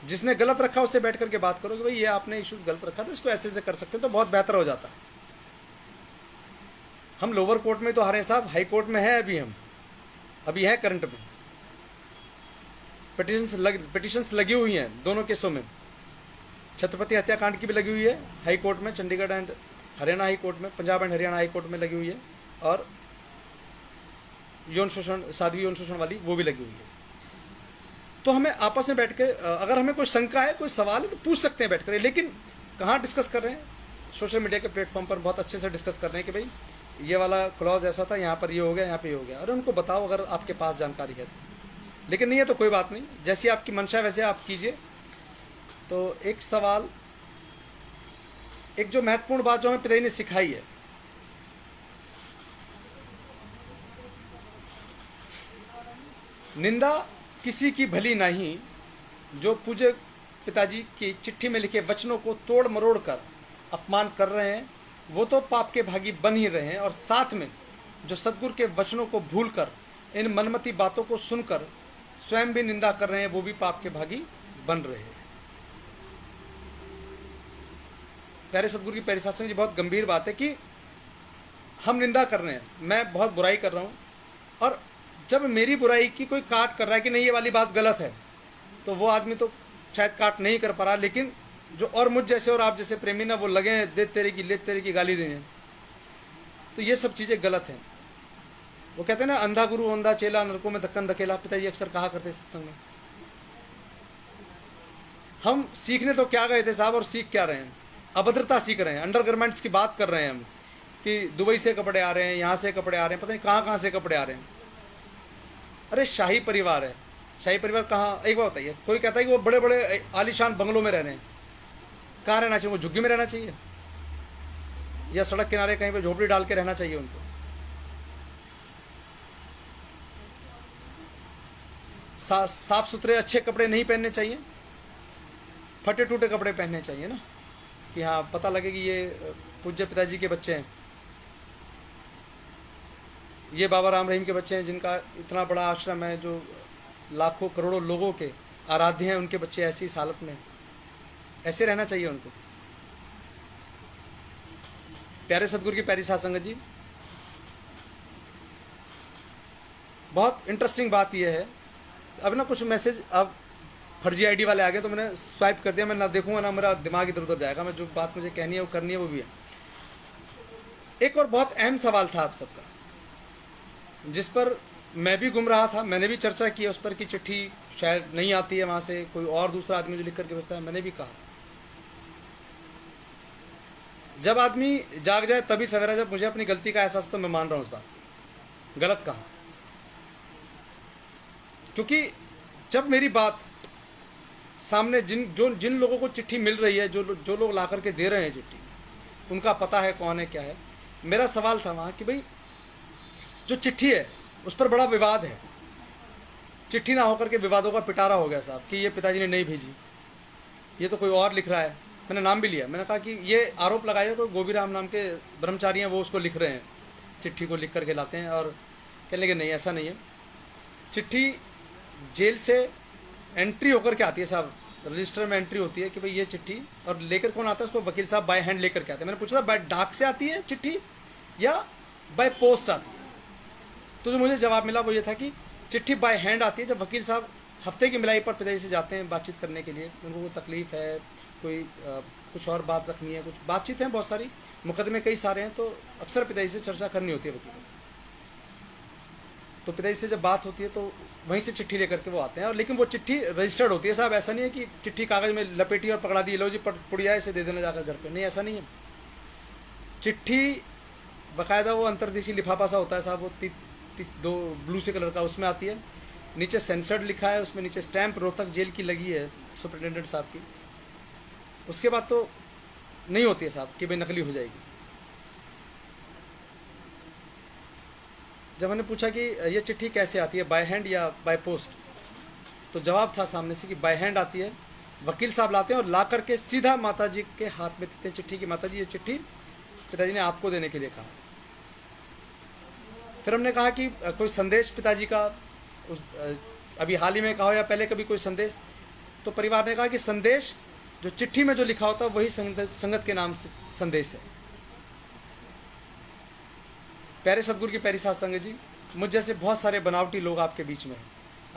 जिसने गलत रखा उससे बैठ करके बात करो कि भाई ये आपने इशू गलत रखा था, इसको ऐसे कर सकते हैं तो बहुत बेहतर हो जाता। हम लोअर कोर्ट में तो हारे साहब, हाई कोर्ट में है हम अभी हैं करंट में, पिटिशंस लगी हुई हैं दोनों केसों में। छत्रपति हत्याकांड की भी लगी हुई है हाई कोर्ट में, Chandigarh and Haryana high court में, Punjab and Haryana high court में लगी हुई है, और यौन शोषण, साध्वी यौन शोषण वाली वो भी लगी हुई है। तो हमें आपस में बैठ के, अगर हमें कोई शंका है, कोई सवाल है तो पूछ सकते हैं बैठ कर, लेकिन कहाँ डिस्कस कर रहे हैं? सोशल मीडिया के प्लेटफॉर्म पर बहुत अच्छे से डिस्कस कर रहे हैं कि भाई ये वाला क्लॉज ऐसा था, यहाँ पर ये हो गया, यहाँ पे ये हो गया। अरे उनको बताओ अगर आपके पास जानकारी है तो। लेकिन नहीं है तो कोई बात नहीं, जैसी आपकी मंशा वैसे आप कीजिए। तो एक सवाल, एक जो महत्वपूर्ण बात जो हमें पिताजी ने सिखाई है, निंदा किसी की भली नहीं। जो पूज्य पिताजी की चिट्ठी में लिखे वचनों को तोड़ मरोड़ कर अपमान कर रहे हैं वो तो पाप के भागी बन ही रहे हैं, और साथ में जो सदगुरु के वचनों को भूलकर इन मनमती बातों को सुनकर स्वयं भी निंदा कर रहे हैं वो भी पाप के भागी बन रहे हैं। प्यारे सदगुरु की प्यारी सत्संग जी, बहुत गंभीर बात है कि हम निंदा कर रहे हैं, मैं बहुत बुराई कर रहा हूँ, और जब मेरी बुराई की कोई काट कर रहा है कि नहीं ये वाली बात गलत है, तो वो आदमी तो शायद काट नहीं कर पा रहा, लेकिन जो और मुझ जैसे और आप जैसे प्रेमी ना वो लगे हैं दे तेरे की ले तेरे की गाली देने। तो ये सब चीज़ें गलत हैं। वो कहते हैं ना, अंधा गुरु अंधा चेला, नरकों में धक्कन धकेला, पिताजी अक्सर कहा करते सत्संग में। हम सीखने तो क्या गए थे साहब, और सीख क्या रहे हैं? अभद्रता सीख रहे हैं। अंडरगारमेंट्स की बात कर रहे हैं हम कि दुबई से कपड़े आ रहे हैं, यहाँ से कपड़े आ रहे हैं, पता नहीं कहाँ कहाँ से कपड़े आ रहे हैं। अरे शाही परिवार है, शाही परिवार कहाँ? एक बार बताइए, कोई कहता है कि वो बड़े बड़े आलीशान बंगलों में रह रहे हैं, कहाँ रहना चाहिए? वो झुग्गी में रहना चाहिए या सड़क किनारे कहीं पे झोपड़ी डाल के रहना चाहिए उनको? साफ सुथरे अच्छे कपड़े नहीं पहनने चाहिए, फटे टूटे कपड़े पहनने चाहिए ना, कि हाँ पता लगे कि ये पूज्य पिताजी के बच्चे हैं, ये बाबा राम रहीम के बच्चे हैं, जिनका इतना बड़ा आश्रम है, जो लाखों करोड़ों लोगों के आराध्य हैं, उनके बच्चे ऐसी इस हालत में। ऐसे रहना चाहिए उनको। प्यारे सदगुरु की प्यारी साध संगत जी, बहुत इंटरेस्टिंग बात यह है, अब ना कुछ मैसेज अब फर्जी आईडी वाले आ गए तो मैंने स्वाइप कर दिया। मैं ना देखूंगा ना मेरा दिमाग इधर उधर जाएगा, मैं जो बात मुझे कहनी है वो करनी है वो भी है। एक और बहुत अहम सवाल था आप सबका, जिस पर मैं भी गुम रहा था, मैंने भी चर्चा की है उस पर कि चिट्ठी शायद नहीं आती है वहाँ से, कोई और दूसरा आदमी जो लिख करके भेजता है। मैंने भी कहा जब आदमी जाग जाए तभी सवेरा, जब मुझे अपनी गलती का एहसास, तो मैं मान रहा हूँ इस बात, गलत कहा। क्योंकि जब मेरी बात सामने जिन लोगों को चिट्ठी मिल रही है, जो लोग ला करके दे रहे हैं चिट्ठी, उनका पता है कौन है क्या है। मेरा सवाल था वहाँ कि भाई जो चिट्ठी है उस पर बड़ा विवाद है, चिट्ठी ना होकर के विवादों का पिटारा हो गया साहब कि ये पिताजी ने नहीं भेजी, ये तो कोई और लिख रहा है। मैंने नाम भी लिया, मैंने कहा कि ये आरोप लगाया कोई गोबीराम नाम के ब्रह्मचारी हैं, वो उसको लिख रहे हैं, चिट्ठी को लिख करके लाते हैं। और कहने लगे नहीं ऐसा नहीं है, चिट्ठी जेल से एंट्री होकर के आती है साहब, रजिस्टर में एंट्री होती है कि भाई ये चिट्ठी, और लेकर कौन आता है उसको? वकील साहब बाय हैंड लेकर के आते हैं। मैंने पूछा बाय डाक से आती है चिट्ठी या बाय पोस्ट आती है? तो जो मुझे जवाब मिला वो ये था कि चिट्ठी बाय हैंड आती है, जब वकील साहब हफ्ते की मिलाई पर पिताजी से जाते हैं बातचीत करने के लिए, उनको कोई तकलीफ है, कोई कुछ और बात रखनी है, कुछ बातचीत है बहुत सारी, मुकदमे कई सारे हैं, तो अक्सर पिताजी से चर्चा करनी होती है वकील। तो पिताजी से जब बात होती है तो वहीं से चिट्ठी लेकर के वो आते हैं, और लेकिन वो चिट्ठी रजिस्टर्ड होती है साहब। ऐसा नहीं है कि चिट्ठी कागज़ में लपेटी और पकड़ा दी, लो जी पुड़िया इसे दे देना जाकर घर पे, नहीं ऐसा नहीं है। चिट्ठी बाकायदा वो अंतर्देशीय लिफाफा सा होता है साहब, वो दो ब्लू से कलर का, उसमें आती है, नीचे सेंसर्ड लिखा है, उसमें नीचे स्टैंप रोहतक जेल की लगी है सुपरिटेंडेंट साहब की। उसके बाद तो नहीं होती है साहब कि भाई नकली हो जाएगी। जब मैंने पूछा कि ये चिट्ठी कैसे आती है, बाय हैंड या बाय पोस्ट, तो जवाब था सामने से कि बाय हैंड आती है, वकील साहब लाते हैं और ला करके सीधा माताजी के हाथ में देते हैं चिट्ठी की, माताजी ये चिट्ठी पिताजी ने आपको देने के लिए कहा। फिर हमने कहा कि कोई संदेश पिताजी का अभी हाल ही में कहा हो या पहले कभी कोई संदेश, तो परिवार ने कहा कि संदेश जो चिट्ठी में जो लिखा होता है वही संगत के नाम से संदेश है। प्यारे सदगुरु की प्यारी साध संगत जी, मुझ जैसे बहुत सारे बनावटी लोग आपके बीच में हैं,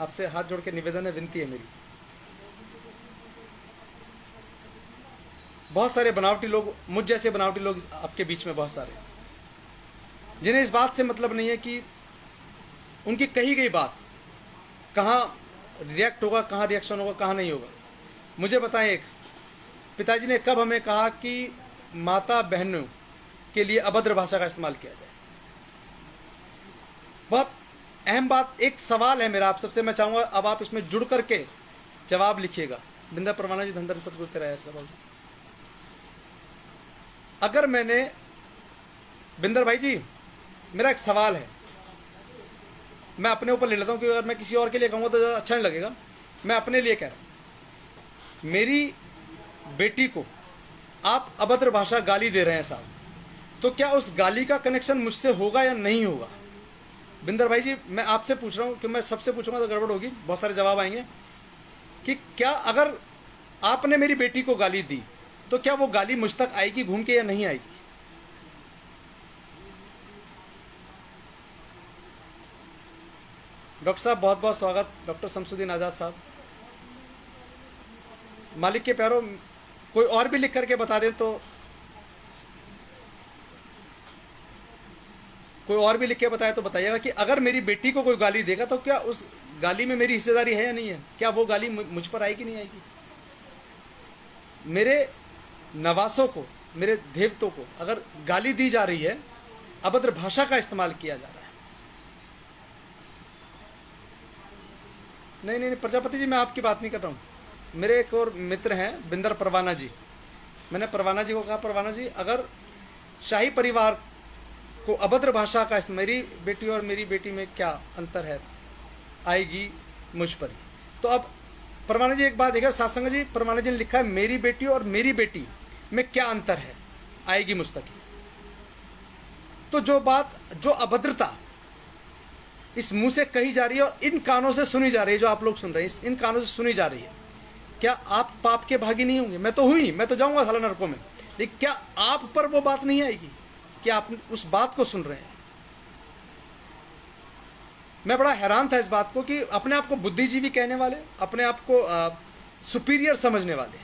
आपसे हाथ जोड़ के निवेदन है, विनती है मेरी, बहुत सारे बनावटी लोग, मुझ जैसे बनावटी लोग आपके बीच में बहुत सारे, जिन्हें इस बात से मतलब नहीं है कि उनकी कही गई बात कहाँ रिएक्ट होगा, कहाँ रिएक्शन होगा, कहाँ नहीं होगा। मुझे बताएं, एक पिताजी ने कब हमें कहा कि माता बहनों के लिए अभद्र भाषा का इस्तेमाल किया जाए। बहुत अहम बात, एक सवाल है मेरा आप सबसे, मैं चाहूंगा अब आप इसमें जुड़ करके जवाब लिखिएगा। बिंदर परवाना जी, धन धन सतगुरु तेरा ऐसा बाबू। अगर मैंने, बिंदर भाई जी, मेरा एक सवाल है, मैं अपने ऊपर ले लेता हूँ, क्योंकि अगर मैं किसी और के लिए कहूँगा तो ज़्यादा अच्छा नहीं लगेगा। मैं अपने लिए कह रहा हूँ, मेरी बेटी को आप अभद्र भाषा गाली दे रहे हैं साहब, तो क्या उस गाली का कनेक्शन मुझसे होगा या नहीं होगा? बिंदर भाई जी, मैं आपसे पूछ रहा हूँ कि मैं सबसे पूछूंगा तो गड़बड़ होगी, बहुत सारे जवाब आएंगे कि क्या अगर आपने मेरी बेटी को गाली दी तो क्या वो गाली मुझ तक आएगी घूम के या नहीं आएगी? डॉक्टर साहब बहुत बहुत स्वागत, डॉक्टर शमसुद्दीन आज़ाद साहब। मालिक के प्यारों, कोई और भी लिख करके बता दें तो, कोई और भी लिख के बताए तो बताइएगा कि अगर मेरी बेटी को कोई गाली देगा तो क्या उस गाली में मेरी हिस्सेदारी है या नहीं है? क्या वो गाली मुझ पर आएगी नहीं आएगी? मेरे नवासों को, मेरे देवतों को अगर गाली दी जा रही है, अभद्र भाषा का इस्तेमाल किया जा रहा है। नहीं नहीं प्रजापति जी, मैं आपकी बात नहीं कर रहा हूँ। मेरे एक और मित्र हैं बिंदर परवाना जी, मैंने परवाना जी को कहा, परवाना जी अगर शाही परिवार को अभद्र भाषा का, मेरी बेटी और मेरी बेटी में क्या अंतर है, आएगी मुझ पर ही। तो अब परवाना जी एक बात देखिए, सासंग जी, परवाना जी ने लिखा है मेरी बेटी और मेरी बेटी में क्या अंतर है, आएगी मुझ तक ही। तो जो बात, जो अभद्रता इस मुंह से कही जा रही है और इन कानों से सुनी जा रही है, जो आप लोग सुन रहे हैं इन कानों से सुनी जा रही है, क्या आप पाप के भागी नहीं होंगे? मैं तो हुई, मैं तो जाऊंगा साला नरकों में, लेकिन क्या आप पर वो बात नहीं आएगी कि आप उस बात को सुन रहे हैं? मैं बड़ा हैरान था इस बात को कि अपने आप को बुद्धिजीवी कहने वाले, अपने आप को सुपीरियर समझने वाले,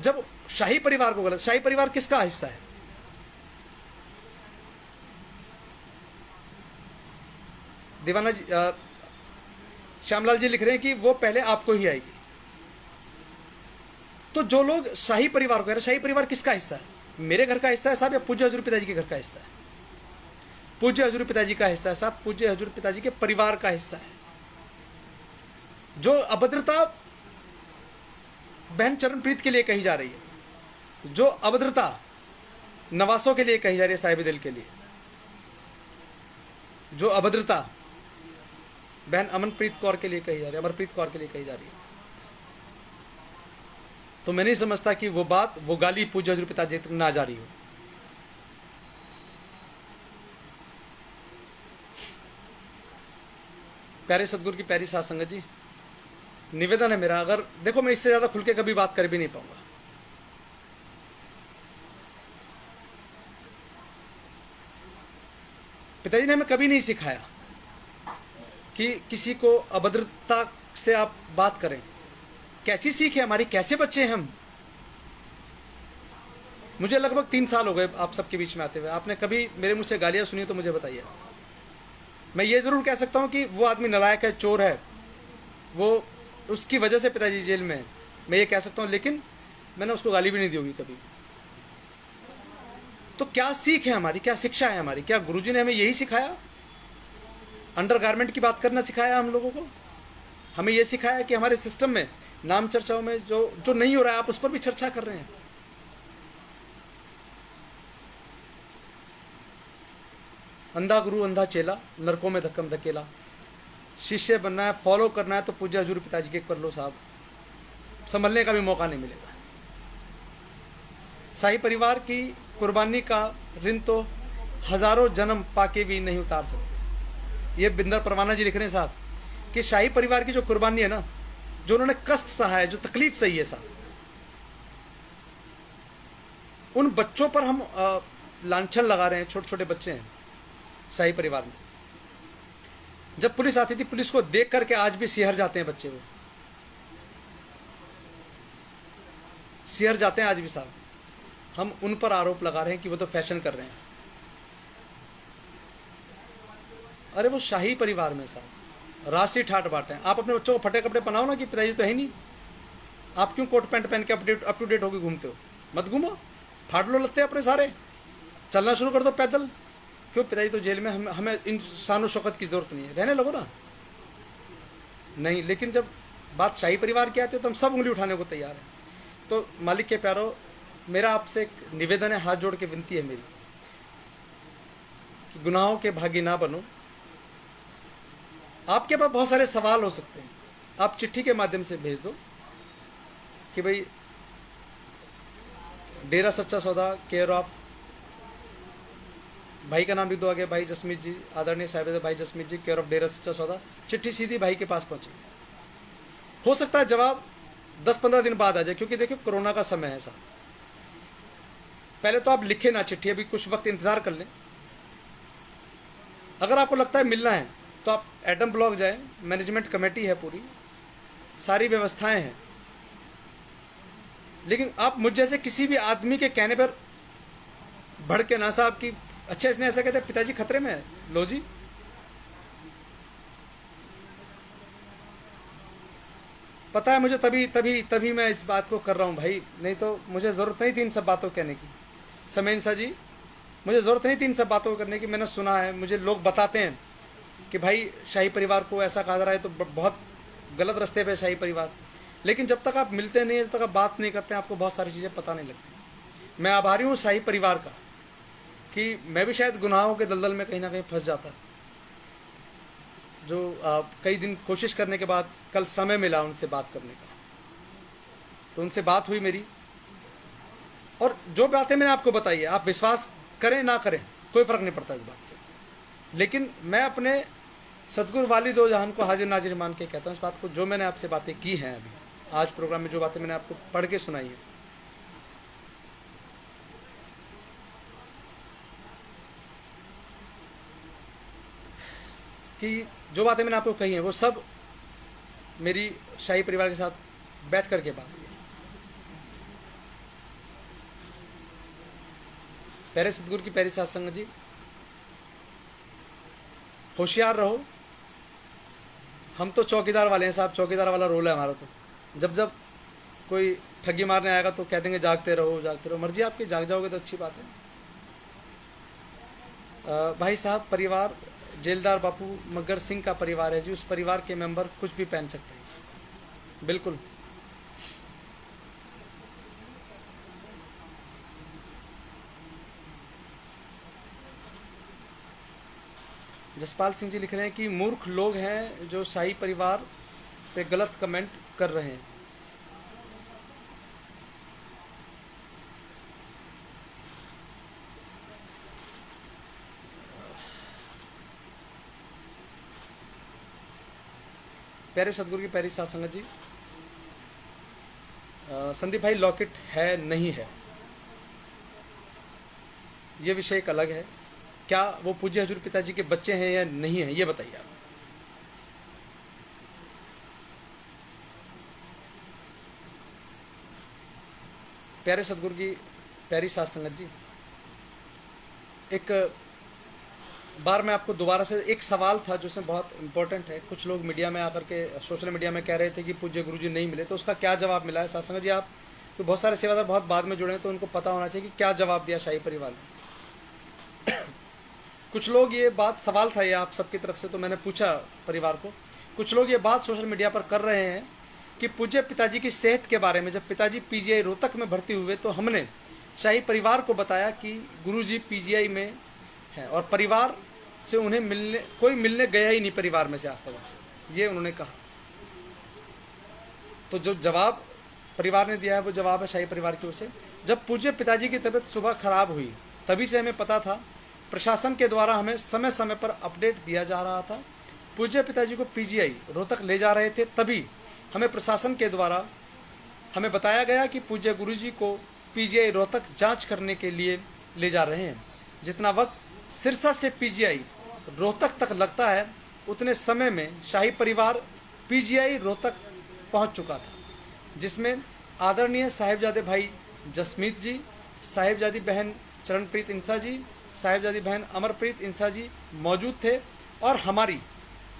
जब शाही परिवार को गलत, शाही परिवार किसका हिस्सा है? दीवाना जी, श्यामलाल जी लिख रहे हैं कि वो पहले आपको ही आएगी। तो जो लोग शाही परिवार को कह रहे हैं, शाही परिवार किसका हिस्सा है? मेरे घर का हिस्सा है साहब, या पूज्य हजूर पिताजी के घर का हिस्सा है? पूज्य हजूर पिताजी का हिस्सा है साहब, पूज्य हजूर पिताजी के परिवार का हिस्सा है। जो अभद्रता बहन चरणप्रीत के लिए कही जा रही है, जो अभद्रता नवासों के लिए कही जा रही है, साहिब दिल के लिए, जो अभद्रता बहन अमनप्रीत कौर के लिए कही जा रही है, अमरप्रीत कौर के लिए कही जा रही है, तो मैं नहीं समझता कि वो बात, वो गाली पूज्य हजूर पिताजी तक ना जा रही हो। प्यारे सतगुरु की प्यारी साध संगत जी, निवेदन है मेरा, अगर देखो मैं इससे ज्यादा खुल के कभी बात कर भी नहीं पाऊंगा। पिताजी ने हमें कभी नहीं सिखाया कि किसी को अभद्रता से आप बात करें। कैसी सीख है हमारी, कैसे बच्चे हैं हम? मुझे लगभग 3 साल हो गए आप सबके बीच में आते हुए, आपने कभी मेरे मुंह से गालियां सुनी तो मुझे बताइए। मैं ये जरूर कह सकता हूं कि वो आदमी नालायक है, चोर है, वो उसकी वजह से पिताजी जेल में है, मैं ये कह सकता हूं, लेकिन मैंने उसको गाली भी नहीं दी होगी कभी। तो क्या सीख है हमारी, क्या शिक्षा है हमारी? क्या गुरुजी ने हमें यही सिखाया? अंडरगारमेंट की बात करना सिखाया हम लोगों को? हमें यह सिखाया कि हमारे सिस्टम में नाम चर्चाओं में जो नहीं हो रहा है आप उस पर भी चर्चा कर रहे हैं? अंधा गुरु अंधा चेला, नरकों में धक्कम धकेला। शिष्य बनना है, फॉलो करना है तो पूज्य हजूर पिताजी के कर लो साहब, संभलने का भी मौका नहीं मिलेगा। शाही परिवार की कुर्बानी का ऋण तो हजारों जन्म पाके भी नहीं उतार सकते। ये बिंदर परवाना जी लिख रहे हैं साहब कि शाही परिवार की जो कुर्बानी है ना, जो उन्होंने कष्ट सहा है, जो तकलीफ सही है साहब, उन बच्चों पर हम लांछन लगा रहे हैं। छोटे छोटे बच्चे हैं शाही परिवार में। जब पुलिस आती थी, पुलिस को देख करके आज भी सिहर जाते हैं बच्चे, वो सिहर जाते हैं आज भी साहब। हम उन पर आरोप लगा रहे हैं कि वो तो फैशन कर रहे हैं। अरे वो शाही परिवार में साहब राशि ठाट बाट है। आप अपने बच्चों को फटे कपड़े पहनाओ ना कि पिताजी तो है नहीं, आप क्यों कोट पैंट पहन के अप टू डेट होकर घूमते हो? मत घूमो, फाड़ लो लगते अपने सारे, चलना शुरू कर दो पैदल। क्यों? पिताजी तो जेल में, हमें इन शान शौकत की जरूरत नहीं है, रहने लगो ना। नहीं, लेकिन जब बात शाही परिवार की आती है तो हम सब उंगली उठाने को तैयार हैं। तो मालिक के प्यारो, मेरा आपसे एक निवेदन है, हाथ जोड़ के विनती है मेरी कि गुनाहों के भागी ना बनो। आपके पास बहुत सारे सवाल हो सकते हैं, आप चिट्ठी के माध्यम से भेज दो कि भाई डेरा सच्चा सौदा, केयर ऑफ, भाई का नाम लिख दो आगे, भाई जसमीत जी, आदरणीय साहिब भाई जसमीत जी, केयर ऑफ डेरा सच्चा सौदा। चिट्ठी सीधी भाई के पास पहुंचे। हो सकता है जवाब 10-15 दिन बाद आ जाए, क्योंकि देखिए कोरोना का समय है साहब। पहले तो आप लिखे ना चिट्ठी, अभी कुछ वक्त इंतजार कर लें। अगर आपको लगता है मिलना है तो आप एडम ब्लॉक जाएं, मैनेजमेंट कमेटी है पूरी, सारी व्यवस्थाएं हैं। लेकिन आप मुझ जैसे किसी भी आदमी के कहने पर भड़के ना साहब कि अच्छा इसने ऐसा कहते पिताजी खतरे में है, लो जी। पता है मुझे, तभी तभी तभी मैं इस बात को कर रहा हूं भाई, नहीं तो मुझे जरूरत नहीं थी इन सब बातों कहने की। समेन सा जी, मुझे जरूरत नहीं थी इन सब बातों को करने की। मैंने सुना है, मुझे लोग बताते हैं कि भाई शाही परिवार को ऐसा कहा जा रहा है, तो बहुत गलत रास्ते पे शाही परिवार। लेकिन जब तक आप मिलते नहीं, जब तक आप बात नहीं करते, आपको बहुत सारी चीज़ें पता नहीं लगती। मैं आभारी हूँ शाही परिवार का कि मैं भी शायद गुनाहों के दलदल में कहीं ना कहीं फंस जाता, जो कई दिन कोशिश करने के बाद कल समय मिला उनसे बात करने का। तो उनसे बात हुई मेरी, और जो बातें मैंने आपको बताई है, आप विश्वास करें ना करें कोई फ़र्क नहीं पड़ता इस बात से। लेकिन मैं अपने सदगुरु वालिदो जहान को हाजिर नाजिर मान के कहता हूँ इस बात को, जो मैंने आपसे बातें की हैं अभी आज प्रोग्राम में, जो बातें मैंने आपको पढ़ के सुनाई है, कि जो बातें मैंने आपको कही हैं वो सब मेरी शाही परिवार के साथ बैठ कर के बात हुई। प्यारे सदगुरु की प्यारी साथ संगत जी, होशियार रहो। हम तो चौकीदार वाले हैं साहब, चौकीदार वाला रोल है हमारा। तो जब जब कोई ठगी मारने आएगा तो कह देंगे जागते रहो जागते रहो। मर्जी आपकी, जाग जाओगे तो अच्छी बात है। भाई साहब, परिवार जेलदार बापू मगर सिंह का परिवार है जी, उस परिवार के मेंबर कुछ भी पहन सकते हैं जी, बिल्कुल। जसपाल सिंह जी लिख रहे हैं कि मूर्ख लोग हैं जो शाही परिवार पे गलत कमेंट कर रहे हैं। प्यारे सदगुरु की प्यारी साथ संगत जी, संदीप भाई लॉकेट है नहीं है, ये विषय एक अलग है। क्या वो पूज्य हजूर पिताजी के बच्चे हैं या नहीं है, ये बताइए आप। प्यारे सदगुरु की प्यारी साथ संगत जी, एक बार मैं आपको दोबारा से, एक सवाल था जो उसमें बहुत इंपॉर्टेंट है। कुछ लोग मीडिया में आकर के, सोशल मीडिया में कह रहे थे कि पूज्य गुरुजी नहीं मिले, तो उसका क्या जवाब मिला है साथ संगत जी। आप तो बहुत सारे सेवादार बहुत बाद में जुड़े हैं, तो उनको पता होना चाहिए कि क्या जवाब दिया शाही परिवार ने। कुछ लोग ये बात, सवाल था ये आप सबकी तरफ से, तो मैंने पूछा परिवार को। कुछ लोग ये बात सोशल मीडिया पर कर रहे हैं कि पूज्य पिताजी की सेहत के बारे में, जब पिताजी पीजीआई रोहतक में भर्ती हुए तो हमने शाही परिवार को बताया कि गुरुजी पीजीआई में हैं, और परिवार से उन्हें कोई मिलने गया ही नहीं परिवार में से आज तक से, ये उन्होंने कहा। तो जो जवाब परिवार ने दिया है वो जवाब है शाही परिवार की ओर से। जब पूज्य पिताजी की तबीयत सुबह खराब हुई, तभी से हमें पता था, प्रशासन के द्वारा हमें समय समय पर अपडेट दिया जा रहा था। पूज्य पिताजी को पीजीआई रोहतक ले जा रहे थे, तभी हमें प्रशासन के द्वारा हमें बताया गया कि पूज्य गुरुजी को पीजीआई रोहतक जांच करने के लिए ले जा रहे हैं। जितना वक्त सिरसा से पीजीआई रोहतक तक लगता है, उतने समय में शाही परिवार पीजीआई रोहतक पहुंच चुका था, जिसमें आदरणीय साहिबजादे भाई जसमीत जी, साहिबजादी बहन चरणप्रीत इंसा जी, साहिबजादी बहन अमरप्रीत इंसा जी मौजूद थे। और हमारी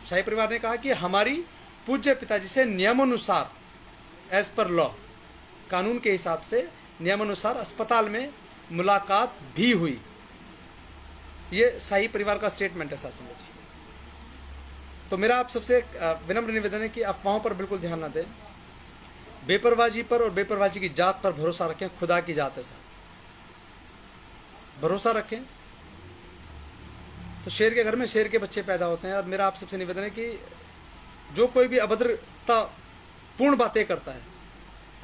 शाही परिवार ने कहा कि हमारी पूज्य पिताजी से नियमानुसार एज पर लॉ, कानून के हिसाब से नियमानुसार अस्पताल में मुलाकात भी हुई। ये शाही परिवार का स्टेटमेंट है साथ संगत जी। तो मेरा आप सबसे विनम्र निवेदन है कि अफवाहों पर बिल्कुल ध्यान ना दें, बेपरवाही पर और बेपरवाही की जात पर भरोसा रखें। खुदा की जात है साहब, भरोसा रखें तो शेर के घर में शेर के बच्चे पैदा होते हैं। और मेरा आप सबसे निवेदन है कि जो कोई भी अभद्रता पूर्ण बातें करता है,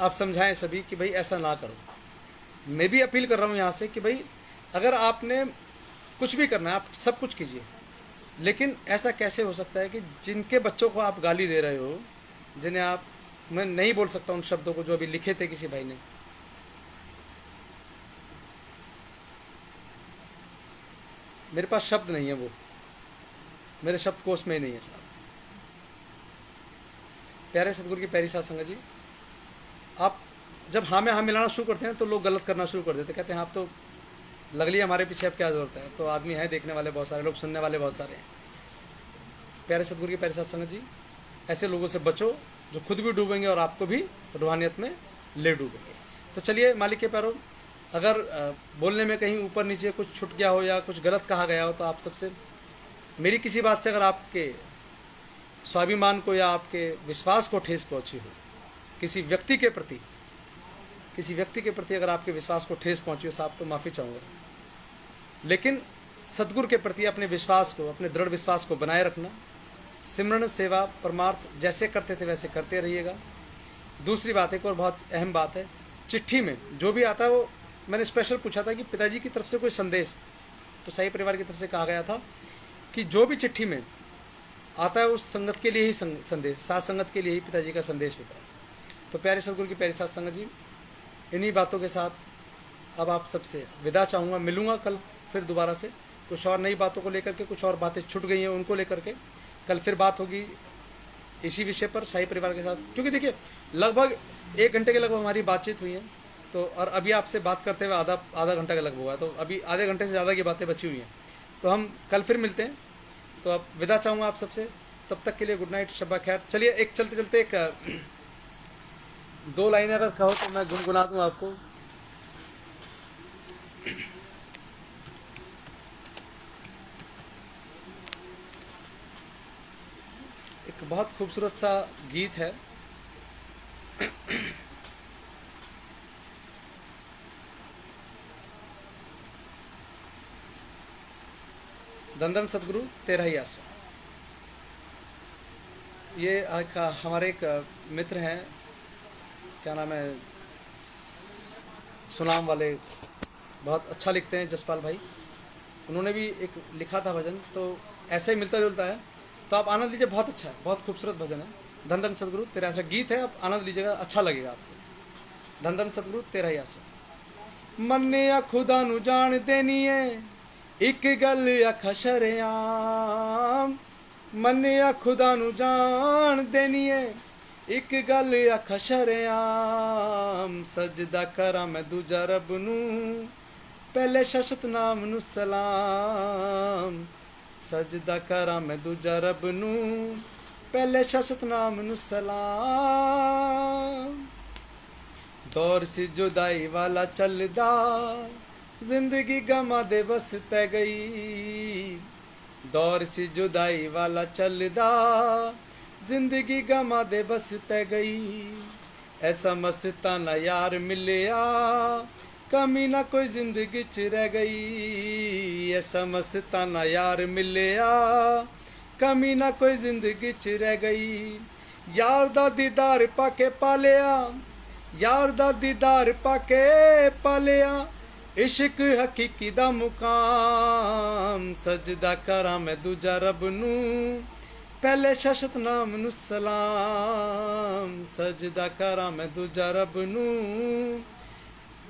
आप समझाएं सभी कि भाई ऐसा ना करो। मैं भी अपील कर रहा हूँ यहाँ से कि भाई अगर आपने कुछ भी करना है आप सब कुछ कीजिए, लेकिन ऐसा कैसे हो सकता है कि जिनके बच्चों को आप गाली दे रहे हो, जिन्हें आप, मैं नहीं बोल सकता उन शब्दों को जो अभी लिखे थे किसी भाई ने, मेरे पास शब्द नहीं है, वो मेरे शब्दकोश में ही नहीं है साहब। प्यारे सतगुरु की प्यारी साध संगत जी, आप जब हाँ में हाँ मिलाना शुरू करते हैं तो लोग गलत करना शुरू कर देते, कहते हैं आप तो लग लिया हमारे पीछे, अब क्या जरूरत है, अब तो आदमी है देखने वाले बहुत सारे, लोग सुनने वाले बहुत सारे हैं। प्यारे सतगुरु की प्यारी साध संगत जी, ऐसे लोगों से बचो जो खुद भी डूबेंगे और आपको भी रूहानियत में ले डूबेंगे। तो चलिए मालिक के पैरों, अगर बोलने में कहीं ऊपर नीचे कुछ छूट गया हो या कुछ गलत कहा गया हो तो आप सबसे मेरी किसी बात से अगर आपके स्वाभिमान को या आपके विश्वास को ठेस पहुंची हो, किसी व्यक्ति के प्रति अगर आपके विश्वास को ठेस पहुंची हो साहब, तो माफ़ी चाहूँगा। लेकिन सद्गुरु के प्रति अपने विश्वास को, अपने दृढ़ विश्वास को बनाए रखना। सिमरन सेवा परमार्थ जैसे करते थे वैसे करते रहिएगा। दूसरी बात, एक और बहुत अहम बात है, चिट्ठी में जो भी आता है वो मैंने स्पेशल पूछा था कि पिताजी की तरफ से कोई संदेश, तो शाही परिवार की तरफ से कहा गया था कि जो भी चिट्ठी में आता है उस संगत के लिए ही संदेश, साथ संगत के लिए ही पिताजी का संदेश होता है। तो प्यारे सद्गुरु की प्यारी साथ संगत जी, इन्हीं बातों के साथ अब आप सबसे विदा चाहूँगा। मिलूँगा कल फिर दोबारा से कुछ और नई बातों को लेकर के, कुछ और बातें छूट गई हैं उनको लेकर के कल फिर बात होगी इसी विषय पर शाही परिवार के साथ। क्योंकि देखिए लगभग 1 घंटे के लगभग हमारी बातचीत हुई है, तो और अभी आपसे बात करते हुए आधा घंटा का लगभग हुआ, तो अभी आधे घंटे से ज़्यादा की बातें बची हुई हैं। तो हम कल फिर मिलते हैं। तो अब विदा चाहूँगा आप सबसे, तब तक के लिए गुड नाइट, शब्बा खैर। चलिए एक चलते चलते एक 2 लाइनें अगर कहो तो मैं गुनगुना दूँ आपको। एक बहुत खूबसूरत सा गीत है, धन धन सतगुरु तेरा ही आसरा। ये हमारे एक मित्र हैं, क्या नाम है, सुनाम वाले, बहुत अच्छा लिखते हैं, जसपाल भाई। उन्होंने भी एक लिखा था भजन, तो ऐसे ही मिलता जुलता है, तो आप आनंद लीजिए। बहुत अच्छा है, बहुत खूबसूरत भजन है। धन धन सतगुरु तेरा आसरा गीत है, आप आनंद लीजिएगा, अच्छा लगेगा आपको। धन धन सतगुरु तेरा ही आसरा। मन्ने खुदा नू जान देनी है एक गल आखा शरेआम, मन्ने खुदा नू जान देनी है एक गल आखा शरेआम। सजदा करा मैं दूजा रब नू पहले शशत नाम नू सलाम। सजदा करा मैं दूजा रब नू पहले शशत नाम नू सलाम। दौर सी जुदाई वाला चलदा जिंदगी गमा दे बस पै गई। दौर सी जुदाई वाला चलदा जिंदगी गमा दे बस पै गई। ऐसा मस्ताना यार मिलिया कमी ना कोई जिंदगी च रह गई। ऐसा मस्ताना यार मिलिया कमी ना कोई जिंदगी च रह गई। यार दा दीदार पाके पालिया, यार दा दीदार पाके पालिया, इश्क हकीकी दा मुकाम। सजदा करा मैं दूजा रब नू पहले शशत नाम नू सलाम। सजदा करा मैं दूजा रब नू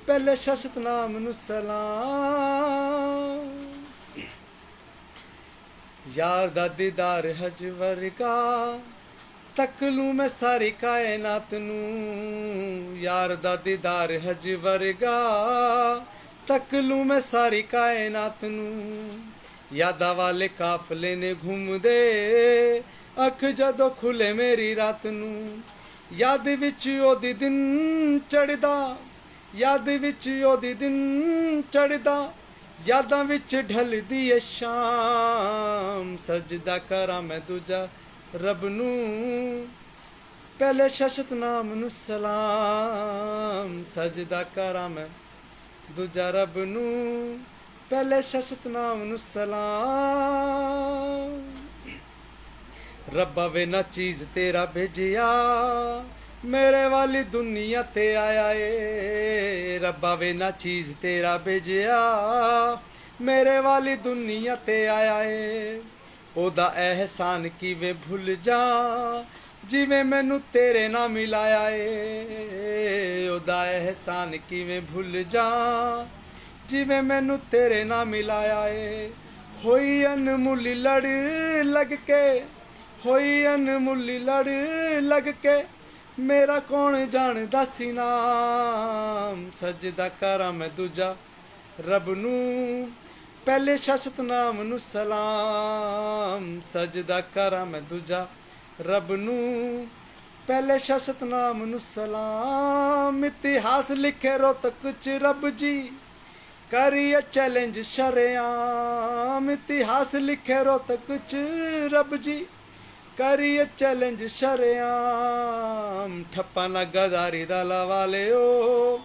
पहले शशत नाम नू सलाम। यार दा दीदार हज वर्गा तक लूं मैं सारी कायनात नू। यार दा दीदार हज वर्गा तक लूं मैं सारी कायनात नू। यादा वाले काफले ने घूम दे अख जदों खुले मेरी रात नू। याद विच ओदी दिन चढ़दा, याद विच ओदी दिन चढ़दा, यादां विच ढलदी ए शाम। सजदा करां मैं दूजा रब नूं, पहले शशत नाम नूं सलाम। सजदा करां मैं दूजा रब नूं, पहले शशत नाम नूं सलाम। रब्बा वे ना चीज तेरा भेजिया, मेरे वाली दुनिया ते आया ए। रब्बा वे ना चीज तेरा भेजिया, मेरे वाली दुनिया ते आया ए। ओदा एहसान किवें भुल जा, जिवें मैनू तेरे ना मिलाया ए। ओदा एहसान किवें भुल जा, जिवें मैनू तेरे ना मिलाया ए। होई अनमुल्ली लड़ लग के, होई अनमुल्ली लड़ लग के, मेरा कौन जानदा सी नाम। सजदा करां मैं दूजा रब नूं, पहले शशत नाम नूं सलाम। सजदा करां मैं दूजा रब नूं, पहले शशत नाम नूं सलाम। इतिहास लिखे रोहतक च रब जी, करिए चैलेंज शरेआम। इतिहास लिखे रोहतक च रब जी, करिए चैलेंज शरेआम। ठप्पा ना गदारी दा लवाले ओ,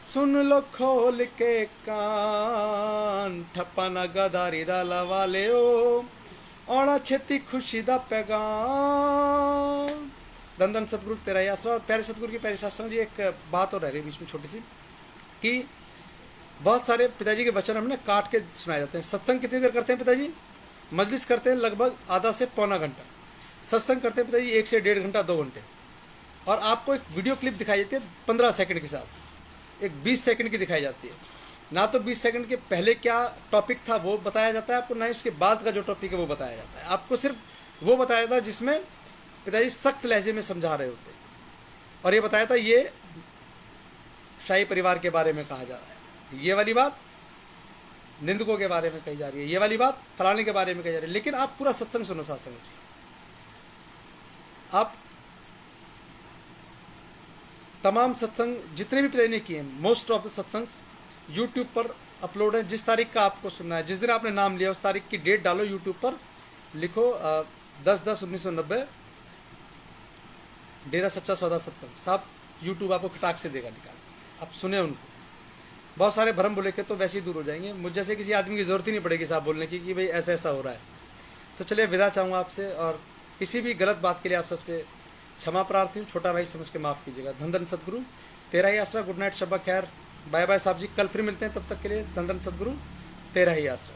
सुन लो खोल के कान। ठप्पा ना गदारी दा लवाले ओ, आना छेती खुशी दा पैगाम। धन धन सतगुरु तेरा ही आसरा। और प्यारे सतगुरु की प्यारी सत्संग जी, एक बात और रह गई बीच में छोटी सी, कि बहुत सारे पिताजी के वचन हमें ना काट के सुनाए जाते हैं। सत्संग कितनी देर करते हैं पिताजी? मजलिस करते हैं लगभग आधा से पौना घंटा। सत्संग करते हैं पिताजी 1 से 1.5 घंटा 2 घंटे। और आपको एक वीडियो क्लिप दिखाई जाती है 15 सेकंड के साथ, एक 20 सेकंड की दिखाई जाती है। ना तो 20 सेकंड के पहले क्या टॉपिक था वो बताया जाता है आपको, ना ही उसके बाद का जो टॉपिक है वो बताया जाता है आपको। सिर्फ वो बताया जाता है जिसमें पिताजी सख्त लहजे में समझा रहे होते। और ये बताया था ये शाही परिवार के बारे में कहा जा रहा है, ये वाली बात निंदकों के बारे में कही जा रही है, ये वाली बात फलाने के बारे में कही जा रही है। लेकिन आप पूरा सत्संग सुनो। सत्संग आप तमाम सत्संग जितने भी पिताजी ने किए, मोस्ट ऑफ द सत्संग यूट्यूब पर अपलोड है। जिस तारीख का आपको सुनना है, जिस दिन आपने नाम लिया उस तारीख की डेट डालो यूट्यूब पर, लिखो 10/10/1990 डेरा सच्चा सौदा सत्संग। साहब यूट्यूब आपको खटाक से देगा निकाल, आप सुने उनको। बहुत सारे भरम बोले के तो वैसे ही दूर हो जाएंगे। मुझ जैसे किसी आदमी की ज़रूरत ही नहीं पड़ेगी साहब बोलने की कि भाई ऐसा ऐसा हो रहा है। तो चलिए विदा चाहूँगा आपसे, और किसी भी गलत बात के लिए आप सबसे क्षमा प्रार्थी हूँ। छोटा भाई समझ के माफ़ कीजिएगा। धन धन सतगुरु तेरा ही आसरा। गुड नाइट, शब्बा खैर, बाय बाय साहब जी। कल फिर मिलते हैं, तब तक के लिए धन धन सतगुरु तेरा ही आसरा।